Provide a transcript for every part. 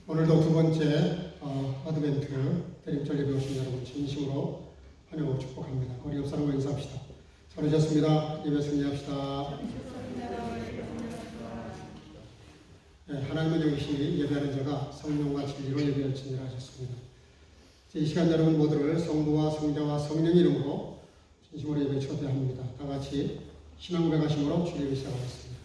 오늘도 두 번째 아드벤트 대림절 예배 오신 여러분 진심으로 환영하고 축복합니다. 우리 옆 사람과 인사합시다. 잘오셨습니다. 예배 승리합시다. 네, 하나님은 역시 예배하는 자가 성령과 진리로 예배할지니라 하셨습니다. 이 시간 여러분 모두를 성부와 성자와 성령의 이름으로 진심으로 예배 초대합니다. 다 같이 신앙 고백하심으로 주례를 시작하겠습니다.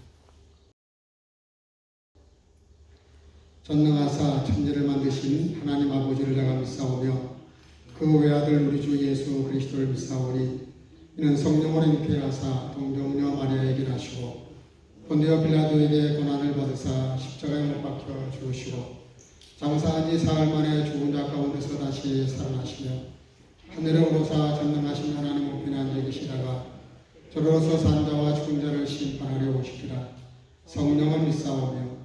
전능하사 천지를 만드신 하나님 아버지를 내가 믿사오며 그 외아들 우리 주 예수 그리스도를 믿사오니 이는 성령으로 잉태하사 동정녀 마리아에게 나시고 본디오 빌라도에게 고난을 받으사 십자가에 못 박혀 죽으시고 장사한 지 사흘 만에 죽은 자 가운데서 다시 살아나시며 하늘에 오르사 전능하신 하나님 우편에 앉아 계시다가 저로서 산 자와 죽은 자를 심판하려 오시리라. 성령을 믿사오며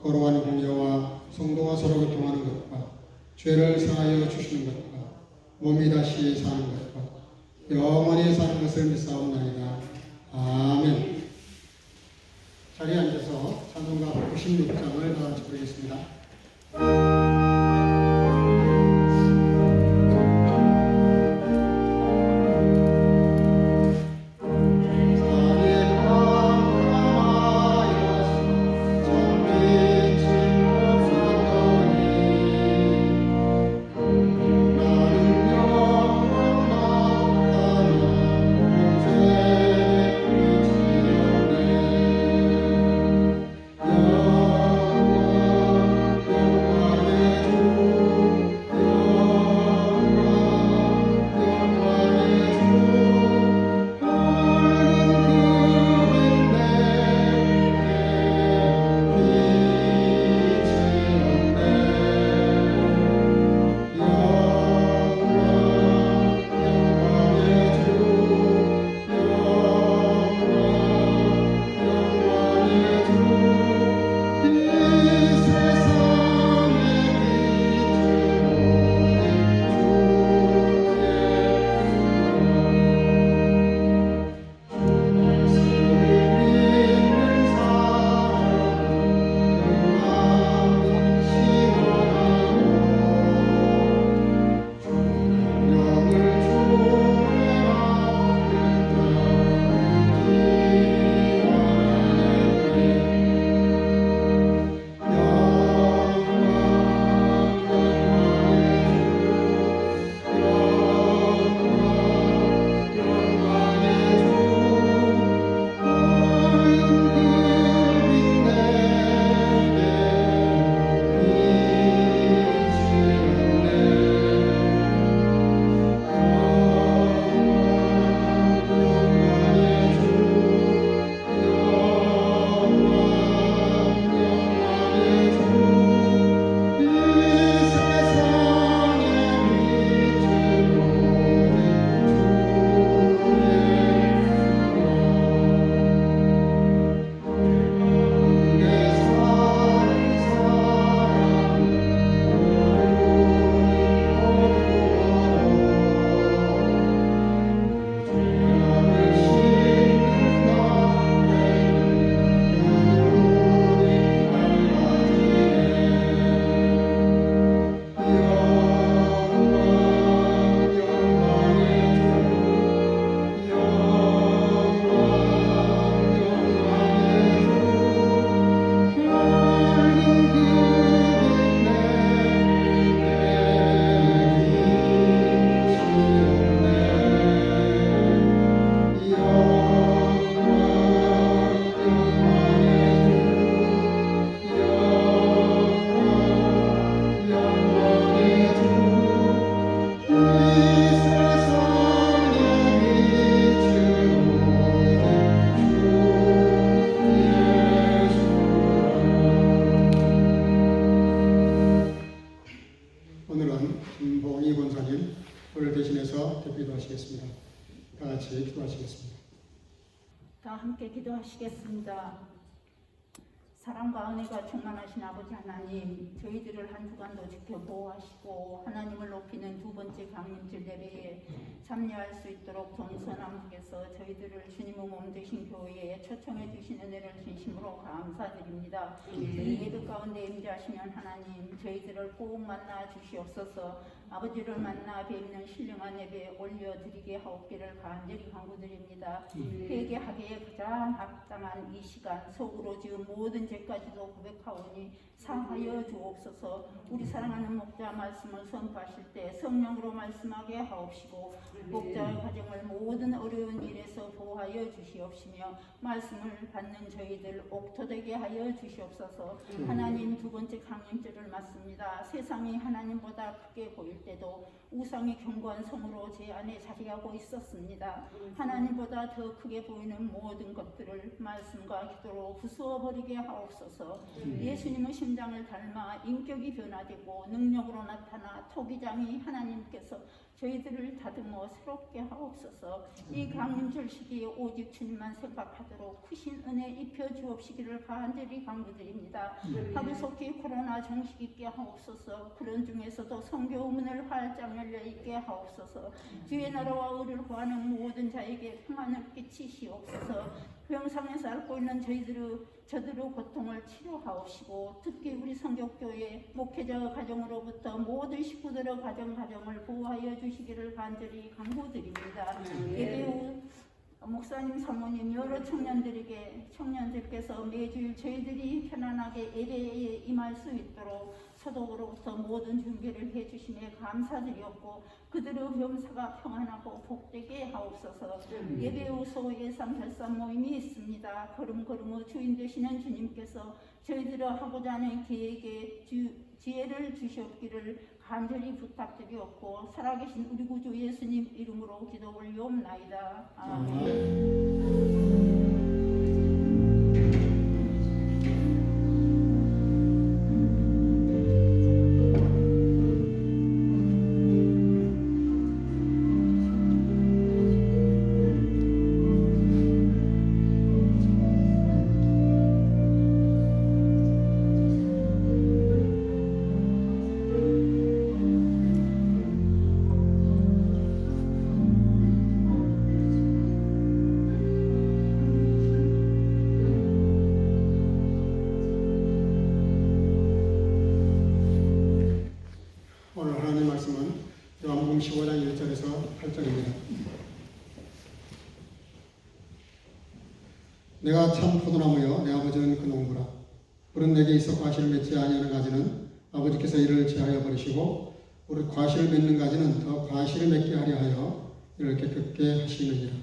거룩한 공예와 성도가 서로 교통하는 것과 죄를 사하여 주시는 것과 몸이 다시 사는 것과 영원히 사는 것을 믿사옵나이다. 아멘. 자리에 앉아서 찬송가 96장을 다 같이 부르겠습니다. 다 함께 기도하시겠습니다. 사랑과 은혜가 충만하신 아버지 하나님, 저희들을 한 주간도 지켜보호하시고 하나님을 높이는 두 번째 강림절 예배에 참여할 수 있도록 정선함께서 저희들을 주님의 몸 되신 교회에 초청해 주신 은혜를 진심으로 감사드립니다. 이 예배 가운데 임재하시면 하나님, 저희들을 꼭 만나 주시옵소서. 아버지를 만나 뵙는 신령한 예배에 올려드리게 하옵기를 간절히 간구드립니다. 회개하기에 가장 합당한 이 시간, 속으로 지은 모든 죄까지도 고백하오니 사하여 주옵소서. 우리 사랑하는 목자 말씀을 선포하실 때 성령으로 말씀하게 하옵시고, 목자의 가정을 모든 어려운 일에서 보호하여 주시옵시며 말씀을 받는 저희들 옥토되게 하여 주시옵소서. 하나님, 두 번째 강림절을 맞습니다. 세상이 하나님보다 크게 보일 때도 우상이 견고한 성으로 제 안에 자리하고 있었습니다. 하나님보다 더 크게 보이는 모든 것들을 말씀과 기도로 부수어버리게 하옵소서. 예수님의 심장을 닮아 인격이 변화되고 능력으로 나타나 토기장이 하나님께서 저희들을 다듬어 새롭게 하옵소서. 이 강림절 시기에 오직 주님만 생각하도록 크신 은혜 입혀 주옵시기를 간절히 간구드립니다. 하루속히 코로나 정식 있게 하옵소서. 그런 중에서도 선교 문을 활짝 열려 있게 하옵소서. 주의 나라와 의를 구하는 모든 자에게 평안을 끼치시옵소서. 병상에서 앓고 있는 저들의 고통을 치료하옵시고, 특히 우리 성격교회 목회자 가정으로부터 모든 식구들의 가정을 보호하여 주시기를 간절히 간구드립니다. 예배 후 목사님, 사모님, 여러 청년들께서 매주일 저희들이 편안하게 예배에 임할 수 있도록 소독으로부터 모든 준비를 해주심에 감사드렸고, 그들의 병사가 평안하고 복되게 하옵소서. 예배 후 소예산 결산 모임이 있습니다. 걸음걸음의 주인 되시는 주님께서 저희들의 하고자 하는 계획에 지혜를 주시옵기를 간절히 부탁드리옵고, 살아계신 우리 구주 예수님 이름으로 기도 올리옵나이다. 아멘. 오늘 하나님 말씀은 요한복음 15장 1절에서 8절입니다. 내가 참 포도나무여 내 아버지는 그 농부라. 우리는 내게 있어 과실을 맺지 아니하는 가지는 아버지께서 이를 제하여 버리시고, 우리 과실을 맺는 가지는 더 과실을 맺게 하려 하여 이를 깨끗게 하시느니라.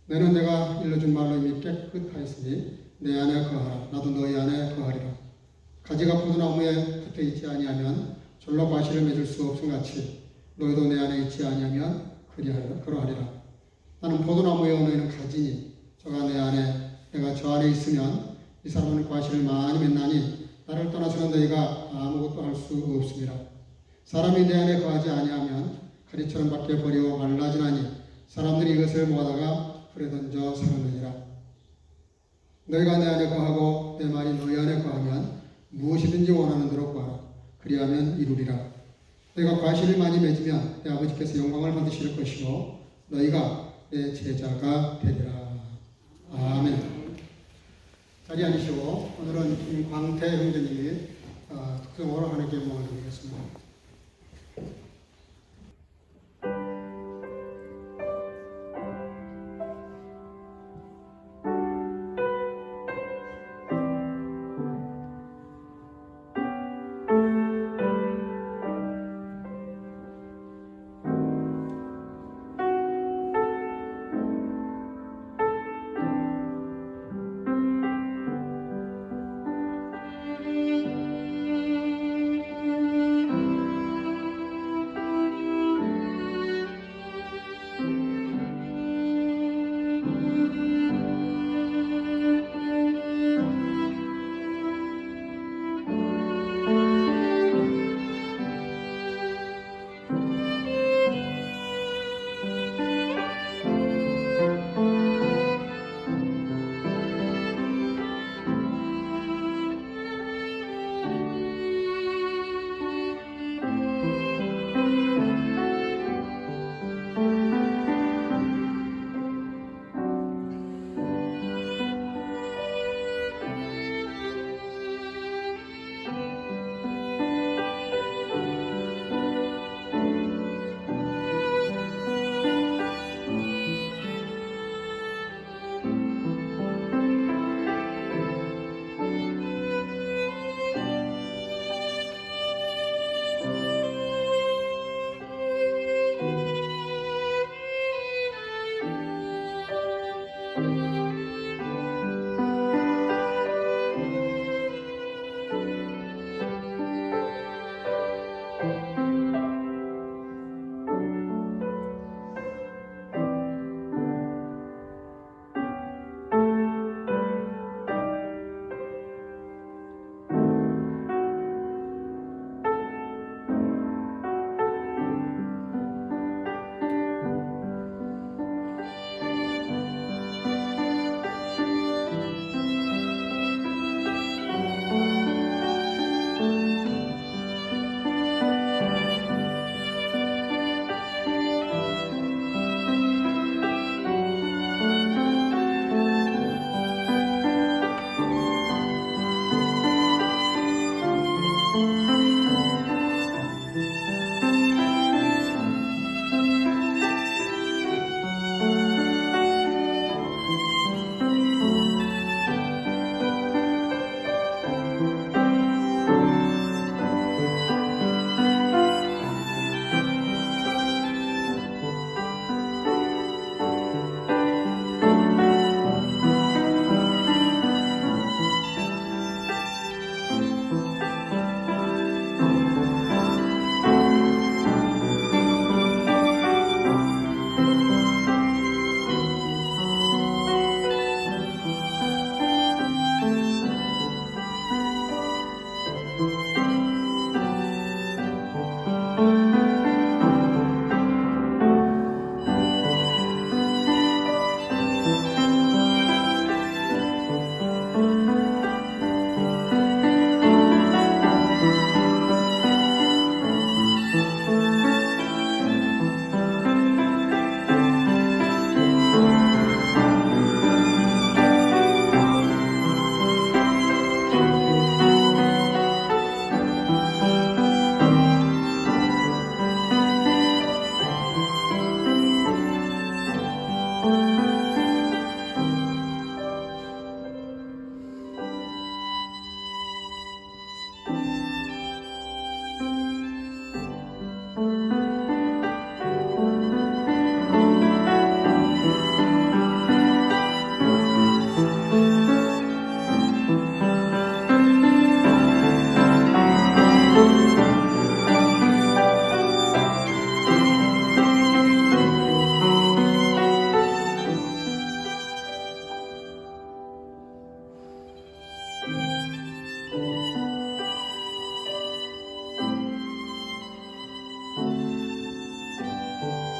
너는 내가 일러준 말로 이미 깨끗하였으니 내 안에 거하라. 나도 너희 안에 거하리라. 가지가 포도나무에 붙어 있지 아니하면 절로 과실을 맺을 수 없음 같이 너희도 내 안에 있지 아니하면 그러하리라. 나는 포도나무여 너희는 가지니 저가 내 안에 내가 저 안에 있으면 이 사람은 과실을 많이 맺나니 나를 떠나서는 너희가 아무것도 할 수 없습니다. 사람이 내 안에 거하지 아니하면 가리처럼 밖에 버리고 말라지나니 사람들이 이것을 모아다가 불에 던져 사르느니라. 너희가 내 안에 거하고 내 말이 너희 안에 거하면 무엇이든지 원하는 대로 구하라. 그리하면 이루리라. 너희가 과실을 많이 맺으면 내 아버지께서 영광을 받으실 것이고 너희가 내 제자가 되리라. 아멘. 자리에 앉으시고 오늘은 김광태 형제님이 특성으로 하나님께 영광을 드리겠습니다.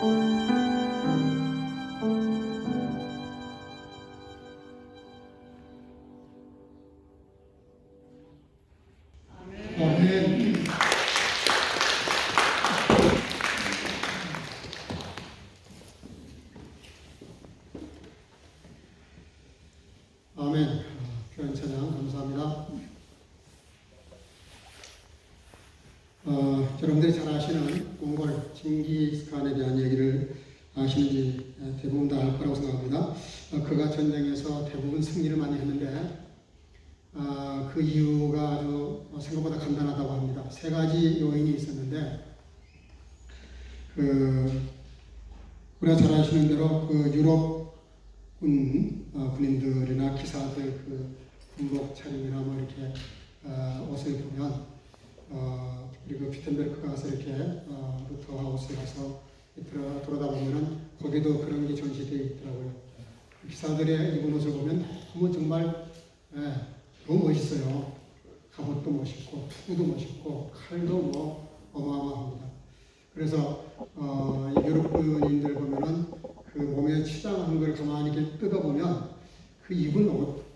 아멘. 아멘. 교회 찬양 감사합니다. 여러분들이 잘 아시는 몽골 징기스칸에 대한 얘기를 아시는지 대부분 다 알 거라고 생각합니다. 그가 전쟁에서 대부분 승리를 많이 했는데 그 이유가 아주 생각보다 간단하다고 합니다. 세 가지 요인이 있었는데 우리가 잘 아시는 대로 그 유럽 군인들이나 기사들 그 군복 차림이나 뭐 이렇게 옷을 보면 그리고 비텐베르크가 가서 이렇게 루터 하우스에 가서 돌아다 보면은 거기도 그런 게 전시되어 있더라고요. 기사들의 입은 옷을 보면 너무 정말 너무 멋있어요. 갑옷도 멋있고 투구도 멋있고 칼도 뭐 어마어마합니다. 그래서 유럽 군인들 보면은 그 몸에 치장한 걸 가만히 이렇게 뜯어보면 그 입은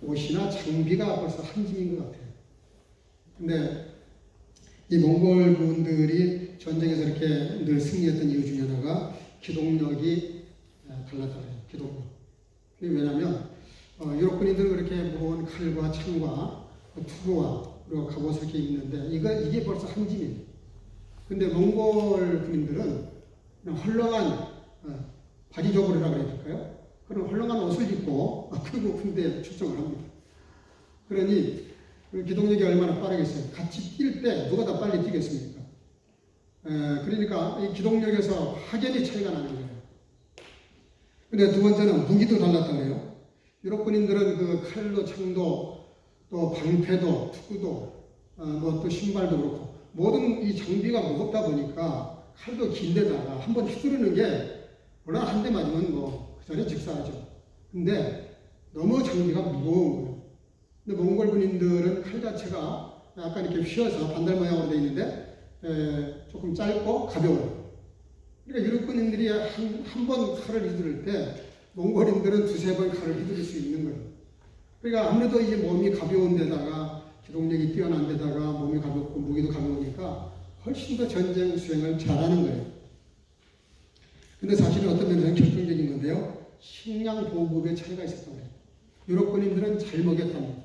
옷이나 장비가 벌써 한 짐인 것 같아요. 근데 이 몽골 군들이 전쟁에서 이렇게 늘 승리했던 이유 중에 하나가 기동력이 달랐다고 해요. 기동력. 왜냐하면 유럽 군인들은 그렇게 무거운 칼과 창과 투구와 그리고 갑옷을 이렇게 입는데 이게 벌써 한 짐이에요. 근데 몽골 군인들은 그냥 헐렁한 바지저고리라고 해야 될까요? 그런 헐렁한 옷을 입고 그리고 군대에 출정을 합니다. 그러니 기동력이 얼마나 빠르겠어요? 같이 뛸 때 누가 더 빨리 뛰겠습니까? 그러니까 이 기동력에서 확연히 차이가 나는 거예요. 근데 두 번째는 무기도 달랐다고 해요. 유럽 군인들은 그 칼도 창도 또 방패도 투구도 뭐 또 신발도 그렇고 모든 이 장비가 무겁다 보니까 칼도 긴데다가 한번 휘두르는 게 물론 한 대 맞으면 뭐 그 자리에 즉사하죠. 근데 너무 장비가 무거운 거예요. 근데 몽골 군인들은 칼 자체가 약간 이렇게 휘어서 반달 모양으로 되어 있는데 조금 짧고 가벼워요. 그러니까 유럽 군인들이 한 번 칼을 휘두를 때 몽골인들은 두세 번 칼을 휘두를 수 있는 거예요. 그러니까 아무래도 이제 몸이 가벼운 데다가 기동력이 뛰어난 데다가 몸이 가볍고 무기도 가벼우니까 훨씬 더 전쟁 수행을 잘하는 거예요. 근데 사실은 어떤 면에서는 결정적인 건데요. 식량 보급의 차이가 있었던 거예요. 유럽 군인들은 잘 먹였답니다.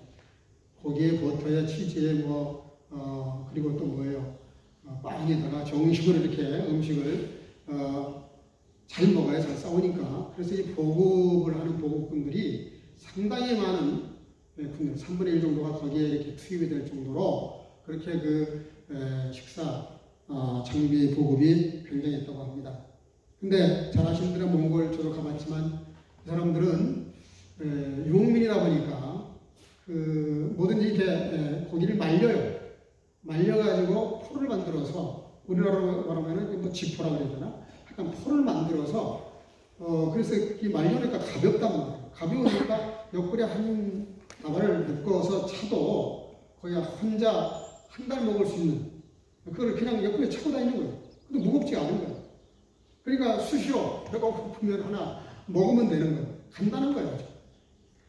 고기에 버터에 치즈에 그리고 또 뭐예요? 빵에다가 정식으로 이렇게 음식을 잘 먹어야 잘 싸우니까. 그래서 이 보급을 하는 보급군들이 상당히 많은 군들, 3분의 1 정도가 거기에 이렇게 투입이 될 정도로 그렇게 식사, 장비 보급이 굉장했다고 합니다. 근데 잘 아시는 분들은 몽골 저도 가봤지만 이 사람들은 유목민이다 보니까 뭐든지 이렇게 고기를 말려요. 말려가지고 포를 만들어서 우리나라로 말하면은 뭐 지포라고 그래야 되나? 약간 포를 만들어서 그래서 이 말려니까 가볍단 말이에요. 가벼우니까 옆구리 한 다발을 묶어서 차도 거의 혼자 한 달 먹을 수 있는 그걸 그냥 옆구리에 차고 다니는 거예요. 근데 무겁지 않은 거예요. 그러니까 수시로 배가 고프면 하나 먹으면 되는 거예요. 간단한 거예요.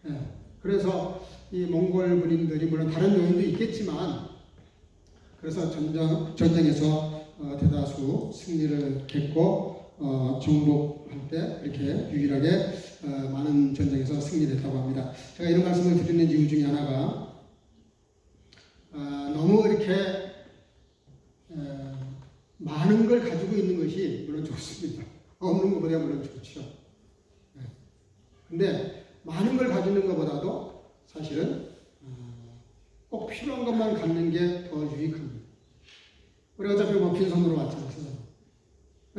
네. 그래서 이 몽골 군인들이 물론 다른 요인도 있겠지만 그래서 전쟁에서 대다수 승리를 했고 정복할 때 이렇게 유일하게 많은 전쟁에서 승리했다고 합니다. 제가 이런 말씀을 드리는 이유 중에 하나가 너무 이렇게 많은 걸 가지고 있는 것이 물론 좋습니다. 없는 것보다 물론 좋죠. 근데 많은 걸 가지고 있는 것보다도 사실은 꼭 필요한 것만 갖는 게 더 유익합니다. 우리 어차피 뭐 빈손으로 왔잖아요.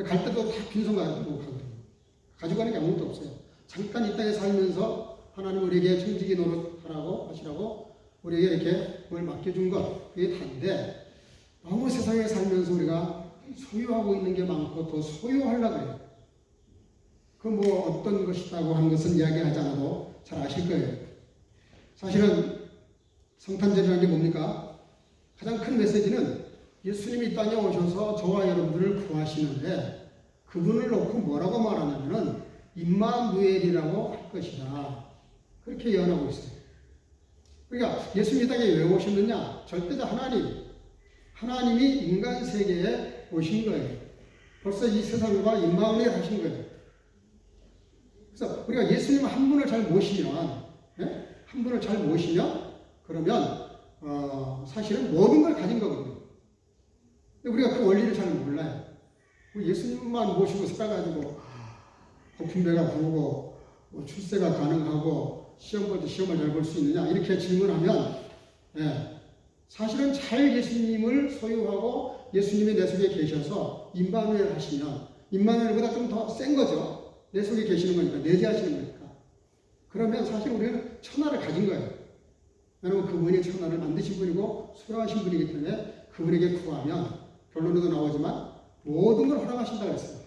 갈 때도 다 빈손 가지고 가거든요. 가지고 가는 게 아무것도 없어요. 잠깐 이 땅에 살면서 하나님 우리에게 청지기 노릇하라고 하시라고 우리에게 이렇게 뭘 맡겨준 것 그게 다인데 너무 세상에 살면서 우리가 소유하고 있는 게 많고 더 소유하려고 해요. 그 뭐 어떤 것이라고 하는 것은 이야기하지 않아도 잘 아실 거예요. 사실은 성탄절이라는 게 뭡니까? 가장 큰 메시지는 예수님이 이 땅에 오셔서 저와 여러분들을 구하시는데 그분을 놓고 뭐라고 말하냐면은 임마누엘이라고 할 것이다. 그렇게 예언하고 있어요. 그러니까 예수님 이 땅에 왜 오셨느냐? 절대자 하나님이 인간 세계에 오신 거예요. 벌써 이 세상과 임마누엘 하신 거예요. 그래서 우리가 예수님 한 분을 잘 모시면, 한 분을 잘 모시면 그러면 사실은 모든 걸 가진 거거든요. 근데 우리가 그 원리를 잘 몰라요. 예수님만 모시고 살아가지고 고품배가 부르고 출세가 가능하고 시험 볼 때 시험을 잘 볼 수 있느냐 이렇게 질문하면 사실은 잘 예수님을 소유하고 예수님이 내 속에 계셔서 임마누엘 하시면 임마누엘보다 좀 더 센 거죠. 내 속에 계시는 거니까 내재하시는 거니까. 그러면 사실 우리는 천하를 가진 거예요. 왜냐하면 그분이 천하를 만드신 분이고 소유하신 분이기 때문에 그분에게 구하면 결론으로 나오지만 모든 걸 허락하신다고 했어요.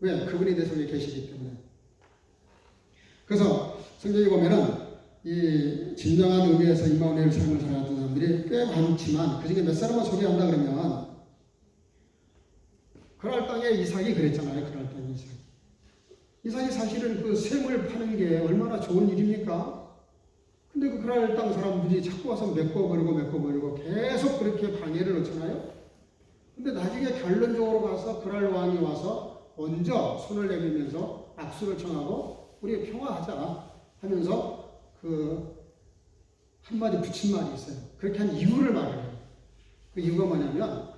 왜? 그분이 내 속에 계시기 때문에. 그래서 성경에 보면은 이 진정한 의미에서 임마누엘 삶을 살았던 사람들이 꽤 많지만 그 중에 몇 사람만 소개한다 그러면 그랄 땅의 이삭이 그랬잖아요. 그랄 땅의 이삭. 이삭이 사실은 그 샘을 파는 게 얼마나 좋은 일입니까? 근데 그 그랄 땅 사람들이 자꾸 와서 메꿔버리고 계속 그렇게 방해를 놓잖아요. 근데 나중에 결론적으로 가서 그랄 왕이 와서 먼저 손을 내밀면서 악수를 청하고 우리 평화하자 하면서 그 한마디 붙인 말이 있어요. 그렇게 한 이유를 말해요. 그 이유가 뭐냐면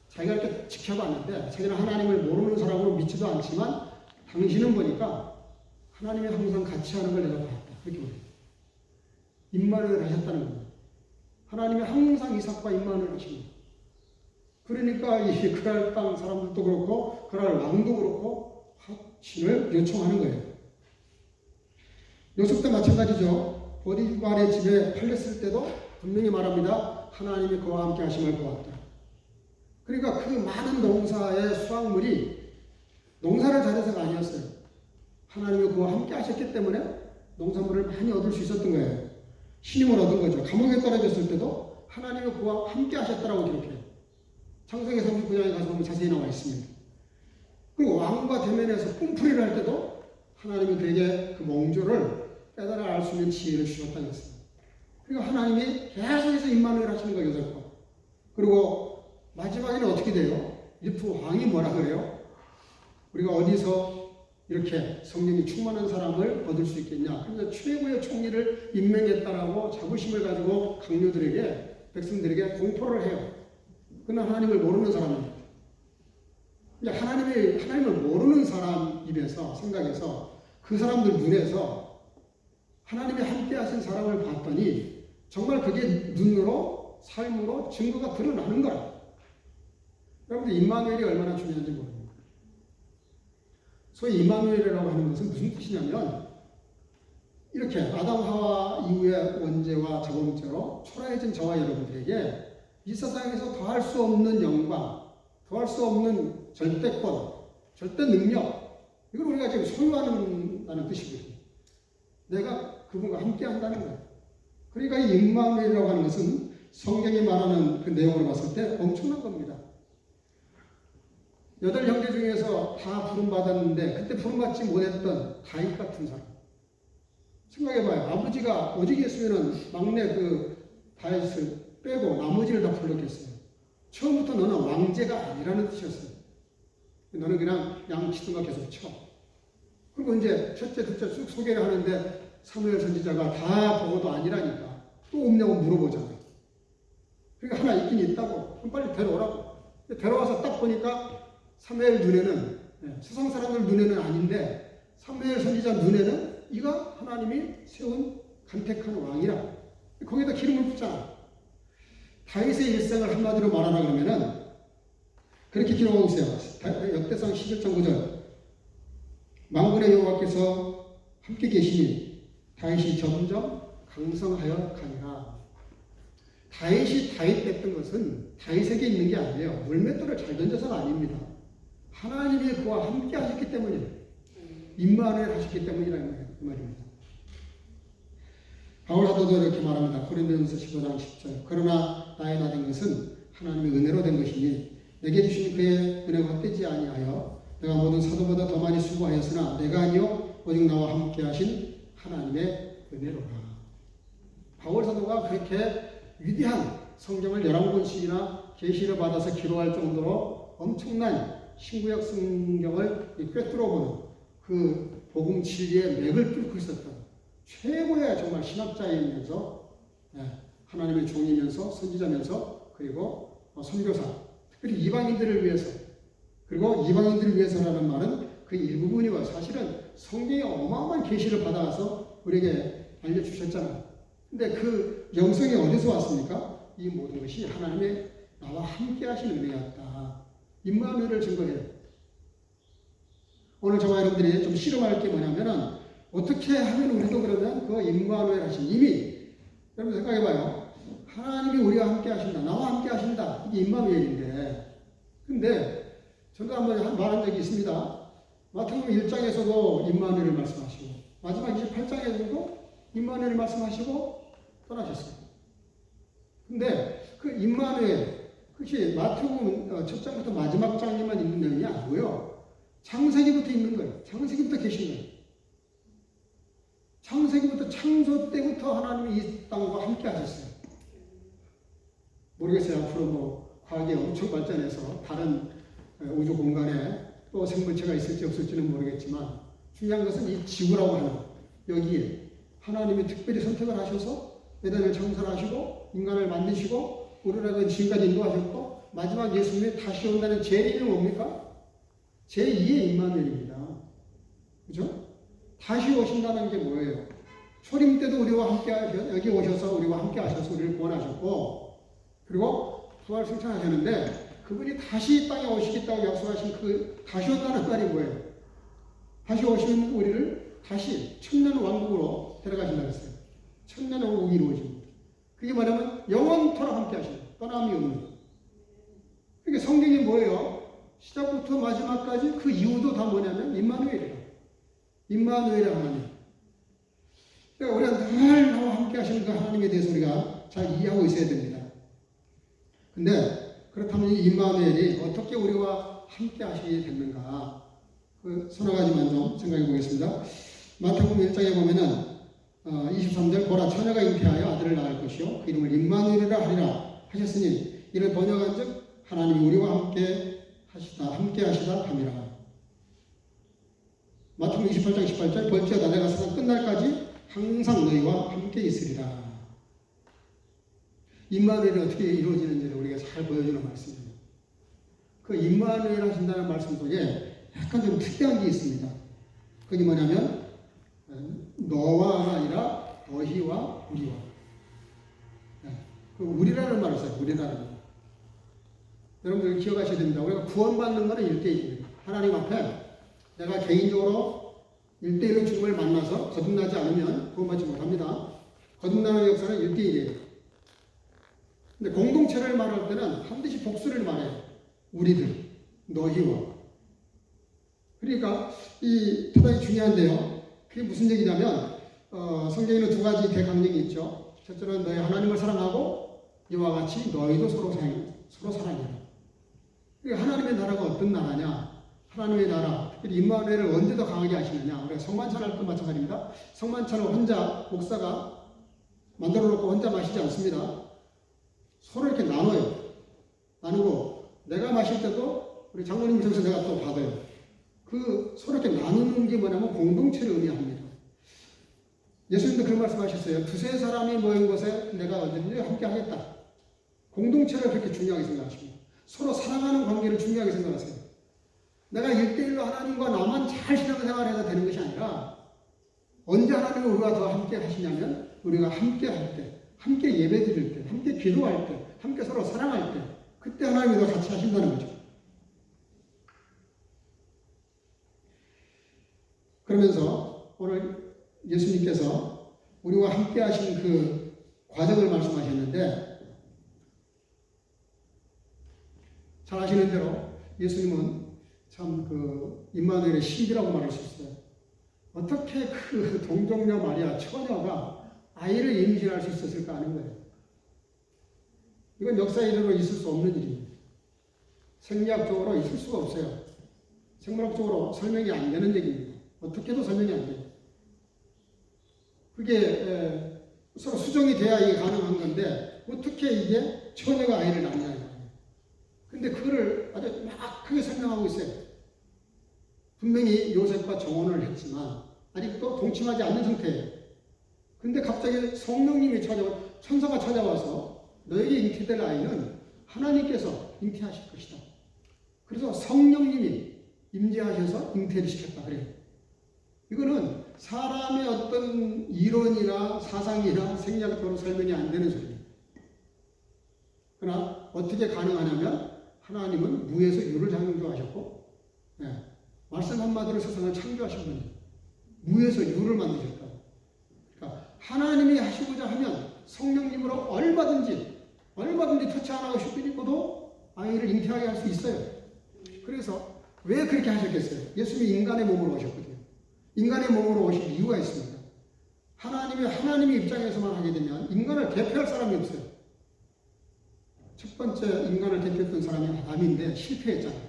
자기가 이렇게 지켜봤는데 자기는 하나님을 모르는 사람으로 믿지도 않지만 당신은 보니까 하나님이 항상 같이 하는 걸 내가 봤다. 그렇게 말해요. 임마누엘 하셨다는 거예요. 하나님이 항상 이삭과 임마누엘 하신 거예요. 그러니까 이 그랄 땅 사람들도 그렇고 그랄 왕도 그렇고 확신을 요청하는 거예요. 요셉도 마찬가지죠. 보디발의 집에 팔렸을 때도 분명히 말합니다. 하나님이 그와 함께 하심을 보았다. 그러니까 그 많은 농사의 수확물이 농사를 잘해서가 아니었어요. 하나님이 그와 함께 하셨기 때문에 농산물을 많이 얻을 수 있었던 거예요. 신임을 얻은 거죠. 감옥에 떨어졌을 때도 하나님이 그와 함께 하셨다라고 기록해요. 창세기 39장에 가서 보면 자세히 나와 있습니다. 그리고 왕과 대면에서 꿈풀이를 할 때도 하나님이 그에게 그 몽조를 깨달아 알 수 있는 지혜를 주셨다고 했습니다. 그리고 하나님이 계속해서 임마누엘 하시는 거예요. 요셉과. 그리고 마지막에는 어떻게 돼요? 이프 왕이 뭐라 그래요? 우리가 어디서 이렇게 성령이 충만한 사람을 얻을 수 있겠냐? 그래서 최고의 총리를 임명했다라고 자부심을 가지고 강요들에게 백성들에게 공포를 해요. 그러나 하나님을 모르는 사람입니다. 하나님을 모르는 사람 입에서 생각해서 그 사람들 눈에서 하나님이 함께 하신 사람을 봤더니 정말 그게 눈으로 삶으로 증거가 드러나는 거라. 여러분들 임마누엘이 얼마나 중요한지 모릅니다. 소위 임마누엘이라고 하는 것은 무슨 뜻이냐면 이렇게 아담 하와 이후의 원죄와 자범죄로 초라해진 저와 여러분들에게 이 세상에서 더할 수 없는 영광, 더할 수 없는 절대권, 절대 능력, 이걸 우리가 지금 소유한다는 뜻이거든요. 내가 그분과 함께 한다는 거예요. 그러니까 이 임마누엘이라고 하는 것은 성경이 말하는 그 내용으로 봤을 때 엄청난 겁니다. 8형제 중에서 다 부름받았는데 그때 부름받지 못했던 다윗 같은 사람. 생각해봐요. 아버지가 오직 했으면 막내 그 다윗을 빼고 나머지를 다 불렀겠어요. 처음부터 너는 왕제가 아니라는 뜻이었어요. 너는 그냥 양치든가 계속 쳐. 그리고 이제 첫째, 둘째 쭉 소개를 하는데 사무엘 선지자가 다 보고도 아니라니까 또 없냐고 물어보잖아요. 그러니까 하나 있긴 있다고. 그럼 빨리 데려오라고. 데려와서 딱 보니까 사무엘 눈에는 세상 사람들 눈에는 아닌데 사무엘 선지자 눈에는 이가 하나님이 세운 간택한 왕이라. 거기다 기름을 붓잖아. 다윗의 일생을 한마디로 말하라 그러면은 그렇게 기록하고 있어요. 역대상 11장 9절. 만군의 여호와께서 함께 계시니 다윗이 점점 강성하여 가니라. 다윗이 다윗 됐던 것은 다윗에게 있는 게 아니에요. 물맷돌을 잘 던져서가 아닙니다. 하나님이 그와 함께 하셨기 때문이에요. 임마누엘 하셨기 때문이라는 말입니다. 바울 사도도 이렇게 말합니다. 고린도전서 15장 10절. 그러나 나의 나 된 것은 하나님의 은혜로 된 것이니 내게 주신 그의 은혜가 헛되지 아니하여 내가 모든 사도보다 더 많이 수고하였으나 내가 아니요 오직 나와 함께 하신 하나님의 은혜로라. 바울 사도가 그렇게 위대한 성경을 11권씩이나 계시를 받아서 기록할 정도로 엄청난 신구약 성경을 꿰뚫어보는 그 복음 진리의 맥을 뚫고 있었던 최고의 정말 신학자이면서 하나님의 종이면서 선지자면서 그리고 선교사, 특별히 이방인들을 위해서, 그리고 이방인들을 위해서라는 말은 그 일부분이고 사실은 성경의 어마어마한 계시를 받아서 우리에게 알려주셨잖아요. 근데 그 영성이 어디서 왔습니까? 이 모든 것이 하나님의 나와 함께 하신 은혜였다. 임마누엘을 증거해요. 오늘 저와 여러분들이 좀 실험할 게 뭐냐면은 어떻게 하면 우리도 그러면 그 임마누엘 하신 이미 여러분 생각해봐요. 하나님이 우리와 함께 하신다. 나와 함께 하신다. 이게 임마누엘인데 근데 저도 한번 말한 적이 있습니다. 마태복음 1장에서도 임마누엘을 말씀하시고 마지막 28장에서도 임마누엘을 말씀하시고 떠나셨어요. 근데 그 임마누엘 그것이 마태복음 첫 장부터 마지막 장에만 있는 내용이 아니고요. 창세기부터 있는 거예요. 창세기부터 계신 거예요. 창세기부터 창조 때부터 하나님이 이 땅과 함께 하셨어요. 모르겠어요. 앞으로 뭐 과학이 엄청 발전해서 다른 우주 공간에 또 생물체가 있을지 없을지는 모르겠지만 중요한 것은 이 지구라고 하는 여기에 하나님이 특별히 선택을 하셔서 에덴을 창설하시고 인간을 만드시고 우리를 지금까지 인도하셨고 마지막 예수님이 다시 온다는 제1은 뭡니까? 제2의 임마누엘입니다. 그죠? 다시 오신다는 게 뭐예요? 초림 때도 우리와 함께 여기 오셔서 우리와 함께 하셔서 우리를 구원하셨고 그리고 부활 승천하셨는데 그분이 다시 이 땅에 오시겠다고 약속하신 그 다시 온다는 말이 뭐예요? 다시 오시면 우리를 다시 천년 왕국으로 데려가신다고 했어요. 천년 왕국이 이루어집니다. 그게 뭐냐면 영원토록 함께 하시는 떠남이 없는. 그게 성경이 뭐예요? 시작부터 마지막까지 그 이유도 다 뭐냐면 임마누엘이에요. 임마누엘의 하나님. 그러니까 우리가 늘 나와 함께 하시는 그 하나님에 대해서 우리가 잘 이해하고 있어야 됩니다. 근데 그렇다면 이 임마누엘이 어떻게 우리와 함께 하시게 됐는가? 그 서너 가지만 좀 생각해 보겠습니다. 마태복음 1장에 보면은 23절 보라 처녀가 잉태하여 아들을 낳을 것이요 그 이름을 임마누엘이라 하리라 하셨으니 이를 번역한즉 하나님이 우리와 함께 하시다 함이라. 마태복음 28장 18절 볼지어다 내가 세상 끝날까지 항상 너희와 함께 있으리라. 임마누엘이 어떻게 이루어지는지를 우리가 잘 보여주는 말씀입니다. 그 임마누엘 하신다는 말씀 속에 약간 좀 특이한 게 있습니다. 그게 뭐냐면 너와가 아니라 너희와 우리와. 그 우리라는 말을 써요. 우리라는 말. 여러분들 기억하셔야 됩니다. 우리가 구원받는 것은 1대1입니다. 하나님 앞에 내가 개인적으로 1대1로 주님을 만나서 거듭나지 않으면 구원받지 못합니다. 거듭나는 역사는 1대1이에요. 근데 공동체를 말할 때는 반드시 복수를 말해요. 우리들, 너희와. 그러니까 이 대단히 중요한데요. 그게 무슨 얘기냐면 성경에는 두 가지 대강령이 있죠. 첫째는 너희 하나님을 사랑하고 이와 같이 너희도 서로 사랑해라. 그러니까 하나님의 나라가 어떤 나라냐? 하나님의 나라, 특별히 임마누엘을 언제 더 강하게 하시느냐? 우리가 성만찬할 때 마찬가지입니다. 성만찬을 혼자 목사가 만들어 놓고 혼자 마시지 않습니다. 서로 이렇게 나눠요. 나누고 내가 마실 때도 우리 장로님 저기서 내가 또 받아요. 그 서로 이렇게 나누는 게 뭐냐면 공동체를 의미합니다. 예수님도 그런 말씀하셨어요. 두세 사람이 모인 곳에 내가 언제든지 함께 하겠다. 공동체를 그렇게 중요하게 생각하십니다. 서로 사랑하는 관계를 중요하게 생각하세요. 내가 1대1로 하나님과 나만 잘 신앙생활해서 되는 것이 아니라 언제 하나님이 우리가 더 함께 하시냐면 우리가 함께 할 때, 함께 예배 드릴 때, 함께 기도할 때, 함께 서로 사랑할 때 그때 하나님이 더 같이 하신다는 거죠. 그러면서 오늘 예수님께서 우리와 함께 하신 그 과정을 말씀하셨는데 잘 아시는 대로 예수님은 참 그 임마누엘의 신비라고 말할 수 있어요. 어떻게 그 동정녀 마리아 처녀가 아이를 임신할 수 있었을까 하는 거예요. 이건 역사 이래로 있을 수 없는 일입니다. 생리학적으로 있을 수가 없어요. 생물학적으로 설명이 안 되는 얘기입니다. 어떻게도 설명이 안 돼요. 그게 서로 수정이 돼야 이게 가능한 건데 어떻게 이게 처녀가 아이를 낳느냐. 근데 그거를 아주 막 크게 설명하고 있어요. 분명히 요셉과 정혼을 했지만 아직도 동침하지 않는 상태예요. 근데 갑자기 성령님이 천사가 찾아와서 너에게 잉태될 아이는 하나님께서 잉태하실 것이다. 그래서 성령님이 임재하셔서 잉태를 시켰다 그래요. 이거는 사람의 어떤 이론이나 사상이나 생략적으로 설명이 안 되는 소리예요. 그러나 어떻게 가능하냐면 하나님은 무에서 유를 창조하셨고 말씀 한마디로 세상을 창조하신 분이에요. 무에서 유를 만드셨다. 그러니까 하나님이 하시고자 하면 성령님으로 얼마든지 터치 안 하고 싶어도 아이를 잉태하게 할 수 있어요. 그래서 왜 그렇게 하셨겠어요? 예수님이 인간의 몸으로 오셨거든요. 인간의 몸으로 오신 이유가 있습니다. 하나님의 입장에서만 하게 되면 인간을 대표할 사람이 없어요. 첫 번째 인간을 대표했던 사람이 아담인데 실패했잖아요.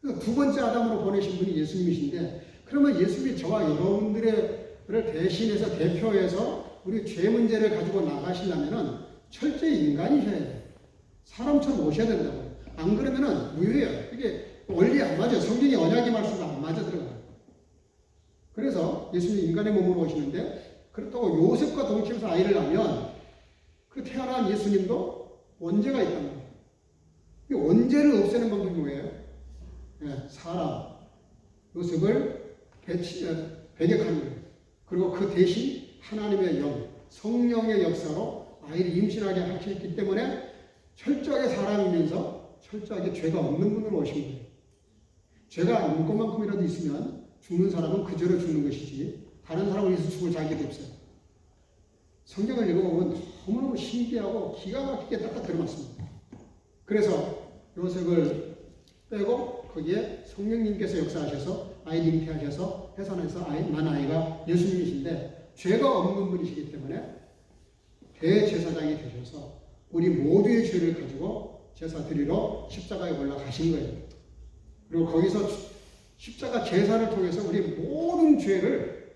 그래서 두 번째 아담으로 보내신 분이 예수님이신데 그러면 예수님이 저와 여러분들을 대신해서 대표해서 우리 죄 문제를 가지고 나가시려면 철저히 인간이셔야 돼요. 사람처럼 오셔야 된다고요. 안 그러면 무효예요. 이게 원리 안 맞아요. 성경의 언약의 말씀과 안 맞아 들어가요. 그래서 예수님이 인간의 몸으로 오시는데 그렇다고 요셉과 동침해서 아이를 낳으면 그 태어난 예수님도 원죄가 있단 말이에요. 이 원죄를 없애는 방법이 뭐예요? 사람, 요셉을 배격하는 거예요. 그리고 그 대신 하나님의 영, 성령의 역사로 아이를 임신하게 하셨기 때문에 철저하게 사람이면서 철저하게 죄가 없는 분으로 오신 거예요. 죄가 눈꽃만큼이라도 있으면 죽는 사람은 그 죄로 죽는 것이지 다른 사람을 위해서 죽을 자격이 없어요. 성경을 읽어보면 너무너무 신기하고 기가 막히게 딱딱 들어맞습니다. 그래서 요셉을 빼고 거기에 성령님께서 역사하셔서 아이를 잉태하셔서 해산해서 난 아이가 예수님이신데 죄가 없는 분이시기 때문에 대제사장이 되셔서 우리 모두의 죄를 가지고 제사 드리러 십자가에 올라가신 거예요. 그리고 거기서 십자가 제사를 통해서 우리 모든 죄를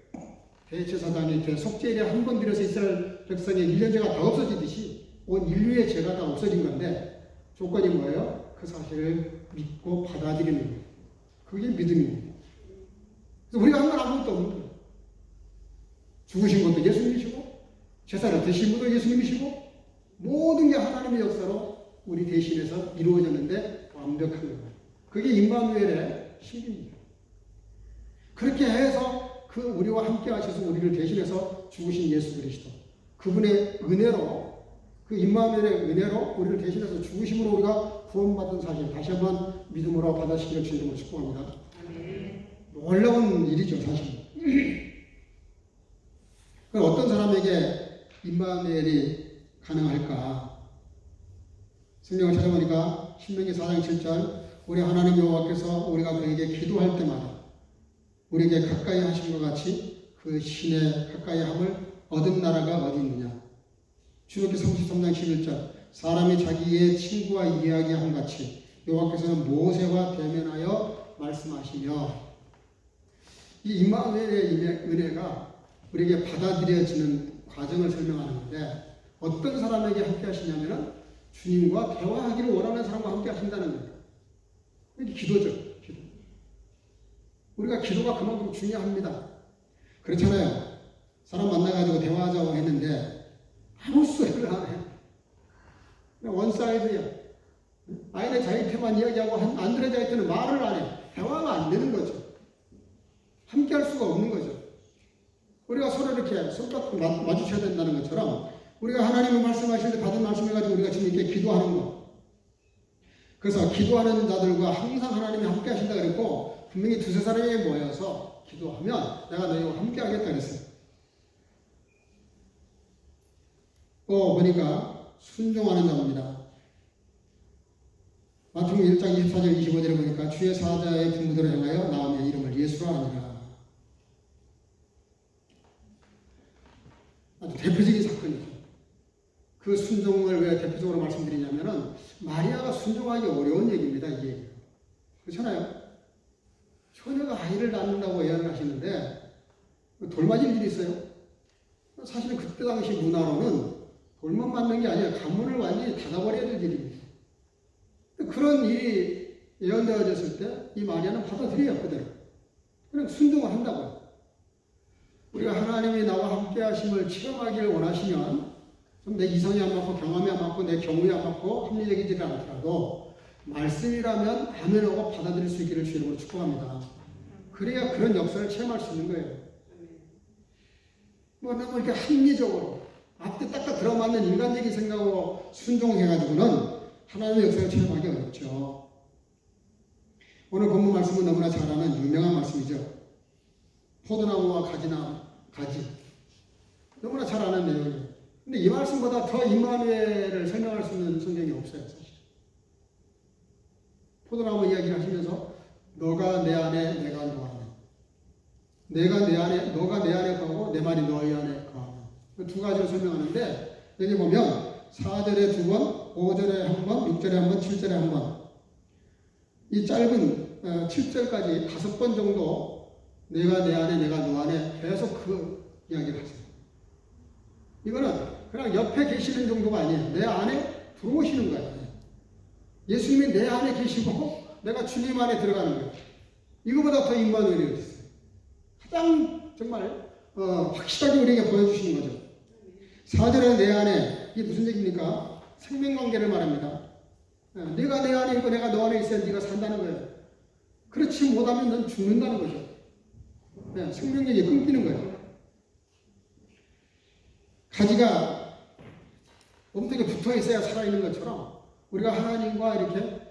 대제사장이 속죄일에 한 번 드려서 이스라엘 백성의 1년 죄가 다 없어지듯이 온 인류의 죄가 다 없어진 건데 조건이 뭐예요? 그 사실을 믿고 받아들이는 거예요. 그게 믿음입니다. 그래서 우리가 한 건 아무것도 없는 거예요. 죽으신 것도 예수님이시고 제사를 드신 분도 예수님이시고 모든 게 하나님의 역사로 우리 대신해서 이루어졌는데 완벽한 거예요. 그게 임마누엘의 신입니다. 그렇게 해서 그 우리와 함께 하셔서 우리를 대신해서 죽으신 예수 그리스도 그분의 은혜로 그 임마누엘의 은혜로 우리를 대신해서 죽으심으로 우리가 구원받은 사실 다시 한번 믿음으로 받아시기를 주님으로 축복합니다. 놀라운 일이죠 사실. 어떤 사람에게 임마누엘이 가능할까? 성경을 찾아보니까 신명기 4장 7절 우리 하나님 여호와께서 우리가 그에게 기도할 때마다 우리에게 가까이 하신 것 같이 그 신의 가까이 함을 얻은 나라가 어디 있느냐. 출애굽기 33장 11절 사람이 자기의 친구와 이야기한 같이 여호와께서는 모세와 대면하여 말씀하시며 이 임마누엘의 은혜가 우리에게 받아들여지는 과정을 설명하는데 어떤 사람에게 함께 하시냐면 주님과 대화하기를 원하는 사람과 함께 하신다는 거예요. 이게 기도죠. 기도. 우리가 기도가 그만큼 중요합니다. 그렇잖아요. 사람 만나가지고 대화하자고 했는데 아무 소리를 안 해. 원사이드야. 아이네 자이트만 이야기하고 안드레 자이트는 말을 안 해. 대화가 안 되는 거죠. 함께 할 수가 없는 거죠. 우리가 서로 이렇게 손잡고 마주쳐야 된다는 것처럼 우리가 하나님의 말씀하실 때 받은 말씀을 가지고 우리가 주님께 기도하는 거. 그래서 기도하는 자들과 항상 하나님이 함께 하신다 그랬고 분명히 두세 사람이 모여서 기도하면 내가 너희와 함께 하겠다 그랬어요. 또 보니까 순종하는 자입니다. 마태복음 1장 24절 25절에 보니까 주의 사자의 분부대로 행하여 나오며 이름을 예수라 하니라. 아주 대표적인 사건이죠. 그 순종을 왜 대표적으로 말씀드리냐면은 마리아가 순종하기 어려운 얘기입니다. 이게 그렇잖아요. 처녀가 아이를 낳는다고 예언을 하시는데 돌 맞을 일이 있어요? 사실은 그때 당시 문화로는 돌만 맞는 게 아니라 가문을 완전히 닫아버려야 될 일입니다. 그런 일이 예언되어졌을 때 이 마리아는 받아들여요, 그대로. 그냥 순종을 한다고요. 우리가 하나님이 나와 함께 하심을 체험하기를 원하시면 좀 내 이성이 안 맞고 경험이 안 맞고 내 경우에 안 맞고 합리적이지 않더라도 말씀이라면 아멘하고 받아들일 수 있기를 주 이름으로 축복합니다. 그래야 그런 역사를 체험할 수 있는 거예요. 뭐 너무 이렇게 합리적으로 앞뒤 딱딱 들어맞는 인간적인 생각으로 순종해가지고는 하나님의 역사를 체험하기 어렵죠. 오늘 본문 말씀은 너무나 잘 아는 유명한 말씀이죠. 포도나무와 가지. 너무나 잘 아는 내용이에요. 근데 이 말씀보다 더 임마누엘을 설명할 수 있는 성경이 없어요, 사실. 포도나무 이야기를 하시면서 너가 내 안에, 내가 너 안에. 내가 내 안에, 너가 내 안에 거하고 내 말이 너희 안에 거하고. 두 가지로 설명하는데 여기 보면 4절에 두 번, 5절에 한 번, 6절에 한 번, 7절에 한 번. 이 짧은 7절까지 5번 정도 내가 내 안에, 내가 너 안에 계속 그 이야기를 하세요. 이거는 그냥 옆에 계시는 정도가 아니에요. 내 안에 들어오시는 거예요. 예수님이 내 안에 계시고 내가 주님 안에 들어가는 거예요. 이거보다 더 임마누엘이 어디 있어요. 가장 정말 확실하게 우리에게 보여주시는 거죠. 4절에 내 안에 이게 무슨 얘기입니까? 생명관계를 말합니다. 네가 내 안에 있고 내가 너 안에 있어야 네가 산다는 거예요. 그렇지 못하면 넌 죽는다는 거죠. 생명력이 끊기는 거예요. 가지가 몸통에 붙어 있어야 살아있는 것처럼 우리가 하나님과 이렇게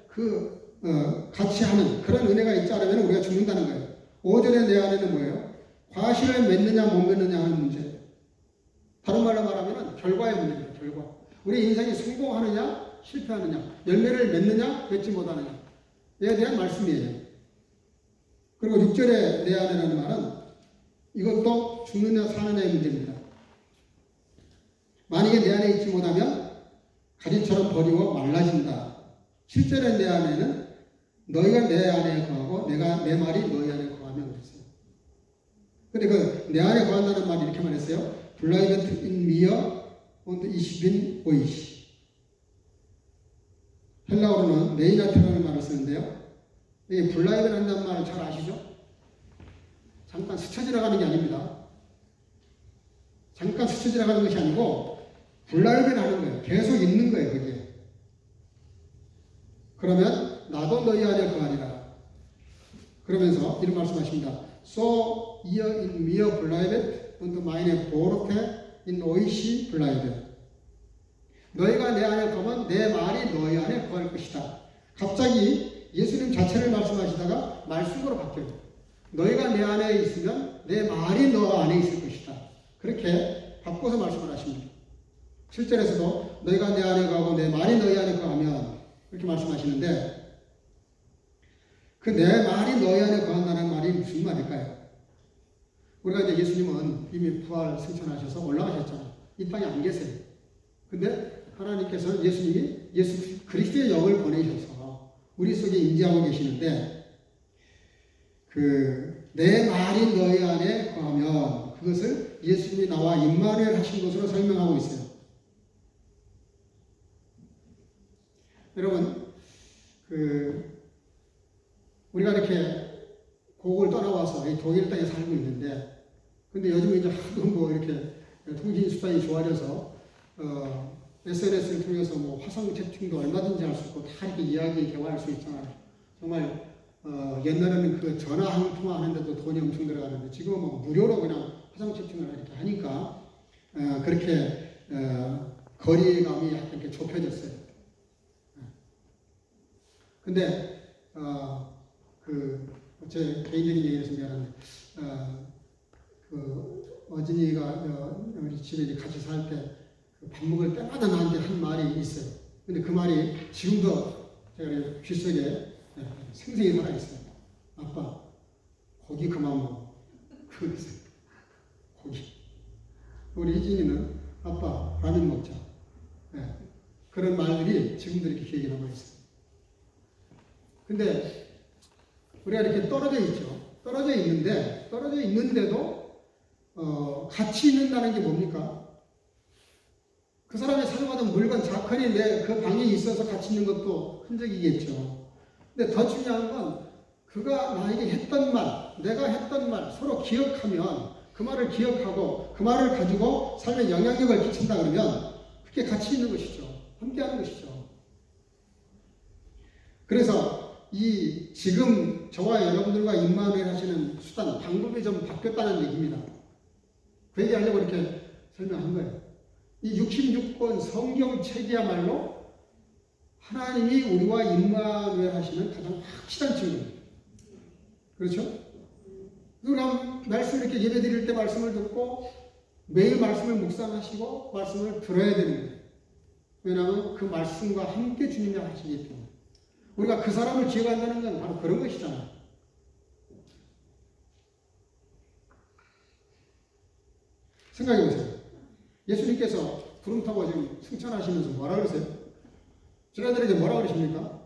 같이 하는 그런 은혜가 있지 않으면 우리가 죽는다는 거예요. 5절에 내 안에는 뭐예요? 과실을 맺느냐 못 맺느냐 하는 문제예요. 다른 말로 말하면 결과의 문제입니다. 결과. 우리 인생이 성공하느냐 실패하느냐 열매를 맺느냐 맺지 못하느냐에 대한 말씀이에요. 그리고 6절에 내 안에라는 말은 이것도 죽느냐 사느냐의 문제입니다. 만약에 내 안에 있지 못하면 가지처럼 버리고 말라진다. 7절에 내 안에는 너희가 내 안에 거하고 내가 내 말이 너희 안에 거하면 그랬어요. 근데 그 내 안에 거한다는 말이 이렇게 말했어요. Bleibt in mir und ich bin euch. 헬라어로는 네이나트라는 말을 쓰는데요. 이 블라이벤 한다는 말을 잘 아시죠? 잠깐 스쳐 지나가는 게 아닙니다. 잠깐 스쳐 지나가는 것이 아니고 블라이벤 하는 거예요. 계속 있는 거예요, 그게. 그러면 나도 너희 안에 거하리라. 그러면서 이런 말씀하십니다. So ihr in mir bleibt und meine Worte in euch bleiben. 너희가 내 안에 거면 내 말이 너희 안에 거할 것이다. 갑자기 예수님 자체를 말씀하시다가 말씀으로 바뀌어요. 너희가 내 안에 있으면 내 말이 너 안에 있을 것이다. 그렇게 바꿔서 말씀을 하십니다. 7절에서도 너희가 내 안에 거하고 내 말이 너희 안에 거하면 이렇게 말씀하시는데 그 내 말이 너희 안에 거한다는 말이 무슨 말일까요? 우리가 이제 예수님은 이미 부활 승천하셔서 올라가셨잖아요. 이 땅에 안 계세요. 근데 하나님께서 예수님이 예수 그리스도의 영을 보내셔서 우리 속에 임재하고 계시는데 내 말이 너희 안에 거하면 그것을 예수님이 나와 임마누엘 하신 것으로 설명하고 있어요. 여러분 우리가 이렇게 고국을 떠나와서 이 독일 땅에 살고 있는데 근데 요즘 이제 하도 뭐 이렇게 통신 수단이 좋아져서 SNS를 통해서 뭐 화상 채팅도 얼마든지 할 수 있고 다 이렇게 이야기 대화할 수 있잖아요. 정말 옛날에는 그 전화 한 통화 하는데도 돈이 엄청 들어가는데 지금은 뭐 무료로 그냥 화상 채팅을 이렇게 하니까 그렇게 거리감이 약간 이렇게 좁혀졌어요. 근데 제 개인적인 얘기에서 미안한데 어진이가 우리 집에 이제 같이 살 때 밥 먹을 때마다 나한테 한 말이 있어요. 근데 그 말이 지금도 제가 귓속에 생생히 살아있어요. 아빠, 고기 그만 먹어. 그랬어요. 고기. 우리 희진이는 아빠, 라면 먹자. 그런 말들이 지금도 이렇게 기억에 남아있어요. 근데 우리가 이렇게 떨어져 있죠. 떨어져 있는데도 같이 있는다는 게 뭡니까? 그 사람이 사용하던 물건, 자커니 내 그 방에 있어서 같이 있는 것도 흔적이겠죠. 근데 더 중요한 건 그가 나에게 했던 말, 내가 했던 말 서로 기억하면 그 말을 기억하고 그 말을 가지고 삶에 영향력을 끼친다 그러면 그게 같이 있는 것이죠. 함께하는 것이죠. 그래서 이 지금 저와 여러분들과 임마누엘 하시는 수단, 방법이 좀 바뀌었다는 얘기입니다. 그 얘기하려고 이렇게 설명한 거예요. 이 66권 성경책이야말로 하나님이 우리와 임마누엘 하시는 가장 확실한 증거입니다. 그렇죠? 우리가 말씀 이렇게 예배 드릴 때 말씀을 듣고 매일 말씀을 묵상하시고 말씀을 들어야 되는 거예요. 왜냐하면 그 말씀과 함께 주님이 하시기 때문에. 우리가 그 사람을 기억한다는 건 바로 그런 것이잖아요. 생각해 보세요. 예수님께서 구름 타고 지금 승천하시면서 뭐라 그러세요? 제자들에게 뭐라 그러십니까?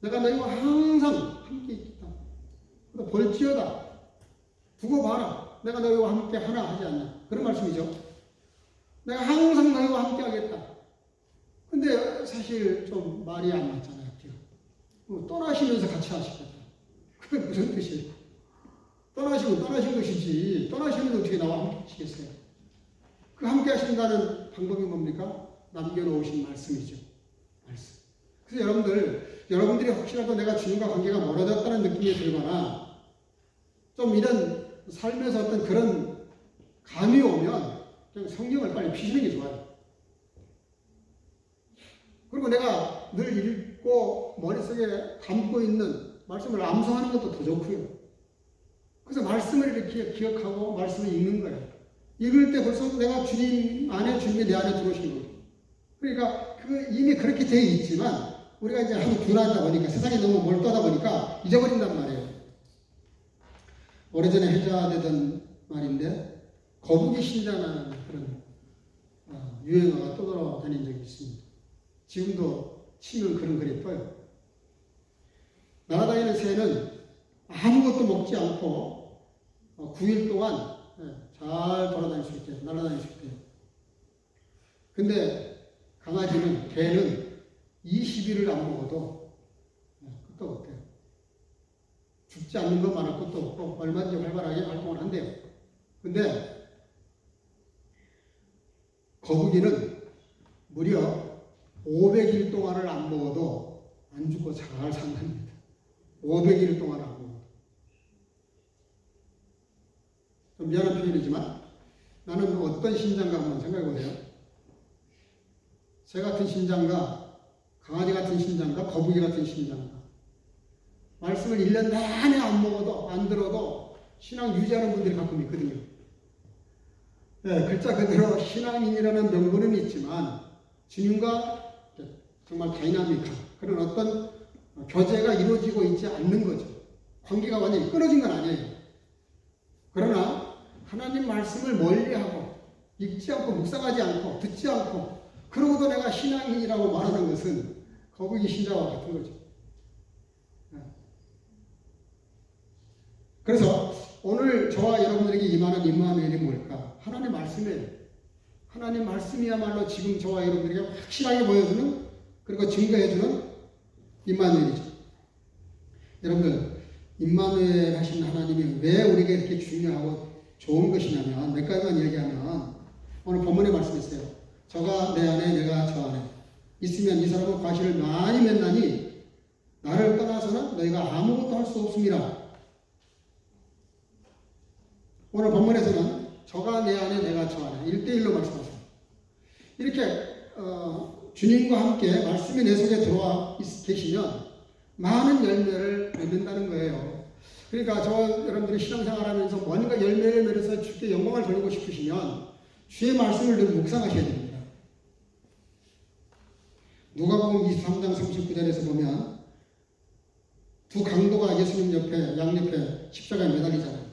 내가 너희와 항상 함께 있다. 볼지어다. 두고 봐라. 내가 너희와 함께 하나 하지 않냐. 그런 말씀이죠. 내가 항상 너희와 함께 하겠다. 근데 사실 좀 말이 안 맞잖아요. 떠나시면서 같이 하시겠다. 그게 무슨 뜻이에요? 떠나시고 떠나신 것이지 떠나시면 어떻게 나와 함께 하시겠어요? 그 함께 하신다는 방법이 뭡니까? 남겨놓으신 말씀이죠. 말씀. 그래서 여러분들이 혹시라도 내가 주님과 관계가 멀어졌다는 느낌이 들거나 좀 이런 삶에서 어떤 그런 감이 오면 그냥 성경을 빨리 피시는 게 좋아요. 그리고 내가 늘 읽고 머릿속에 담고 있는 말씀을 암송하는 것도 더 좋고요. 그래서 말씀을 이렇게 기억하고 말씀을 읽는 거예요. 읽을 때 벌써 내가 주님 안에, 주님이 내 안에 들어오신 거예요. 그러니까 이미 그렇게 되어 있지만 우리가 이제 하도 둔하다 보니까 세상에 너무 몰두하다 보니까 잊어버린단 말이에요. 오래전에 회자되던 말인데 거북이 신자라는 그런 유행어가 떠돌아다닌 적이 있습니다. 지금도 치면 그런 글이 떠요. 날아다니는 새는 아무것도 먹지 않고 9일 동안 잘 돌아다닐 수 있대요. 날아다닐 수 있대요. 근데 강아지는, 개는 20일을 안 먹어도 끝도 없대요. 죽지 않는 것만할 것도 없고 얼마든지 활발하게 활동을 한대요. 근데 거북이는 무려 500일 동안을 안 먹어도 안 죽고 잘 산답니다. 500일 동안 안 먹어도. 좀 미안한 표현이지만 나는 어떤 신장가 한번 생각해 보세요. 새 같은 신장가, 강아지 같은 신장가, 거북이 같은 신장가. 말씀을 1년 내내 안 먹어도 안 들어도 신앙 유지하는 분들이 가끔 있거든요. 네, 글자 그대로 신앙인이라는 명분은 있지만 주님과 정말 다이나믹한 그런 어떤 교제가 이루어지고 있지 않는 거죠. 관계가 완전히 끊어진 건 아니에요. 그러나 하나님 말씀을 멀리하고 읽지 않고 묵상하지 않고 듣지 않고 그러고도 내가 신앙인이라고 말하는 것은 거북이 신자와 같은 거죠. 그래서 오늘 저와 여러분들에게 임하는 임마누엘이 뭘까? 하나님 말씀이에요. 하나님 말씀이야말로 지금 저와 여러분들에게 확실하게 보여주는 그리고 증거해주는 임마누엘이죠. 여러분들 임마누엘 하신 하나님이 왜 우리에게 이렇게 중요하고 좋은 것이냐면 몇 가지만 얘기하면 오늘 본문에 말씀했어요. 저가 내 안에 내가 저 안에 있으면 이 사람은 과실을 많이 맺나니 나를 떠나서는 너희가 아무것도 할 수 없습니다. 오늘 본문에서는 저가 내 안에 내가 저 안에 1대1로 말씀하세요. 이렇게 주님과 함께 말씀이 내 속에 들어와 계시면 많은 열매를 맺는다는 거예요. 그러니까 저와 여러분들이 신앙생활하면서 뭔가 열매를 맺어서 주께 영광을 돌리고 싶으시면 주의 말씀을 늘 묵상하셔야 됩니다. 누가복음 23장 39절에서 보면 두 강도가 예수님 옆에 양옆에 십자가에 매달리잖아요.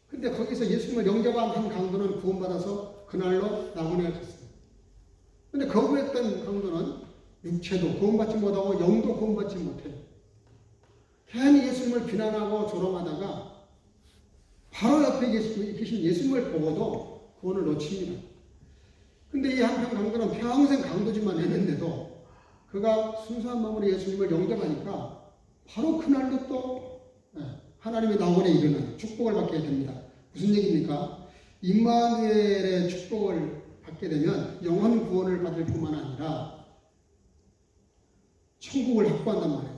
근데 거기서 예수님을 영접한 한 강도는 구원받아서 그날로 낙원에 갔어요. 근데 거부했던 강도는 육체도 구원받지 못하고 영도 구원받지 못해요. 괜히 예수님을 비난하고 조롱하다가 바로 옆에 계신 예수님을 보고도 구원을 놓칩니다. 근데 이 한편 강도는 평생 강도짓만 했는데도 그가 순수한 마음으로 예수님을 영접하니까 바로 그날로 또 하나님의 낙원에 이르는 축복을 받게 됩니다. 무슨 얘기입니까? 임마누엘의 축복을 받게 되면 영원 구원을 받을 뿐만 아니라 천국을 확보한단 말이에요.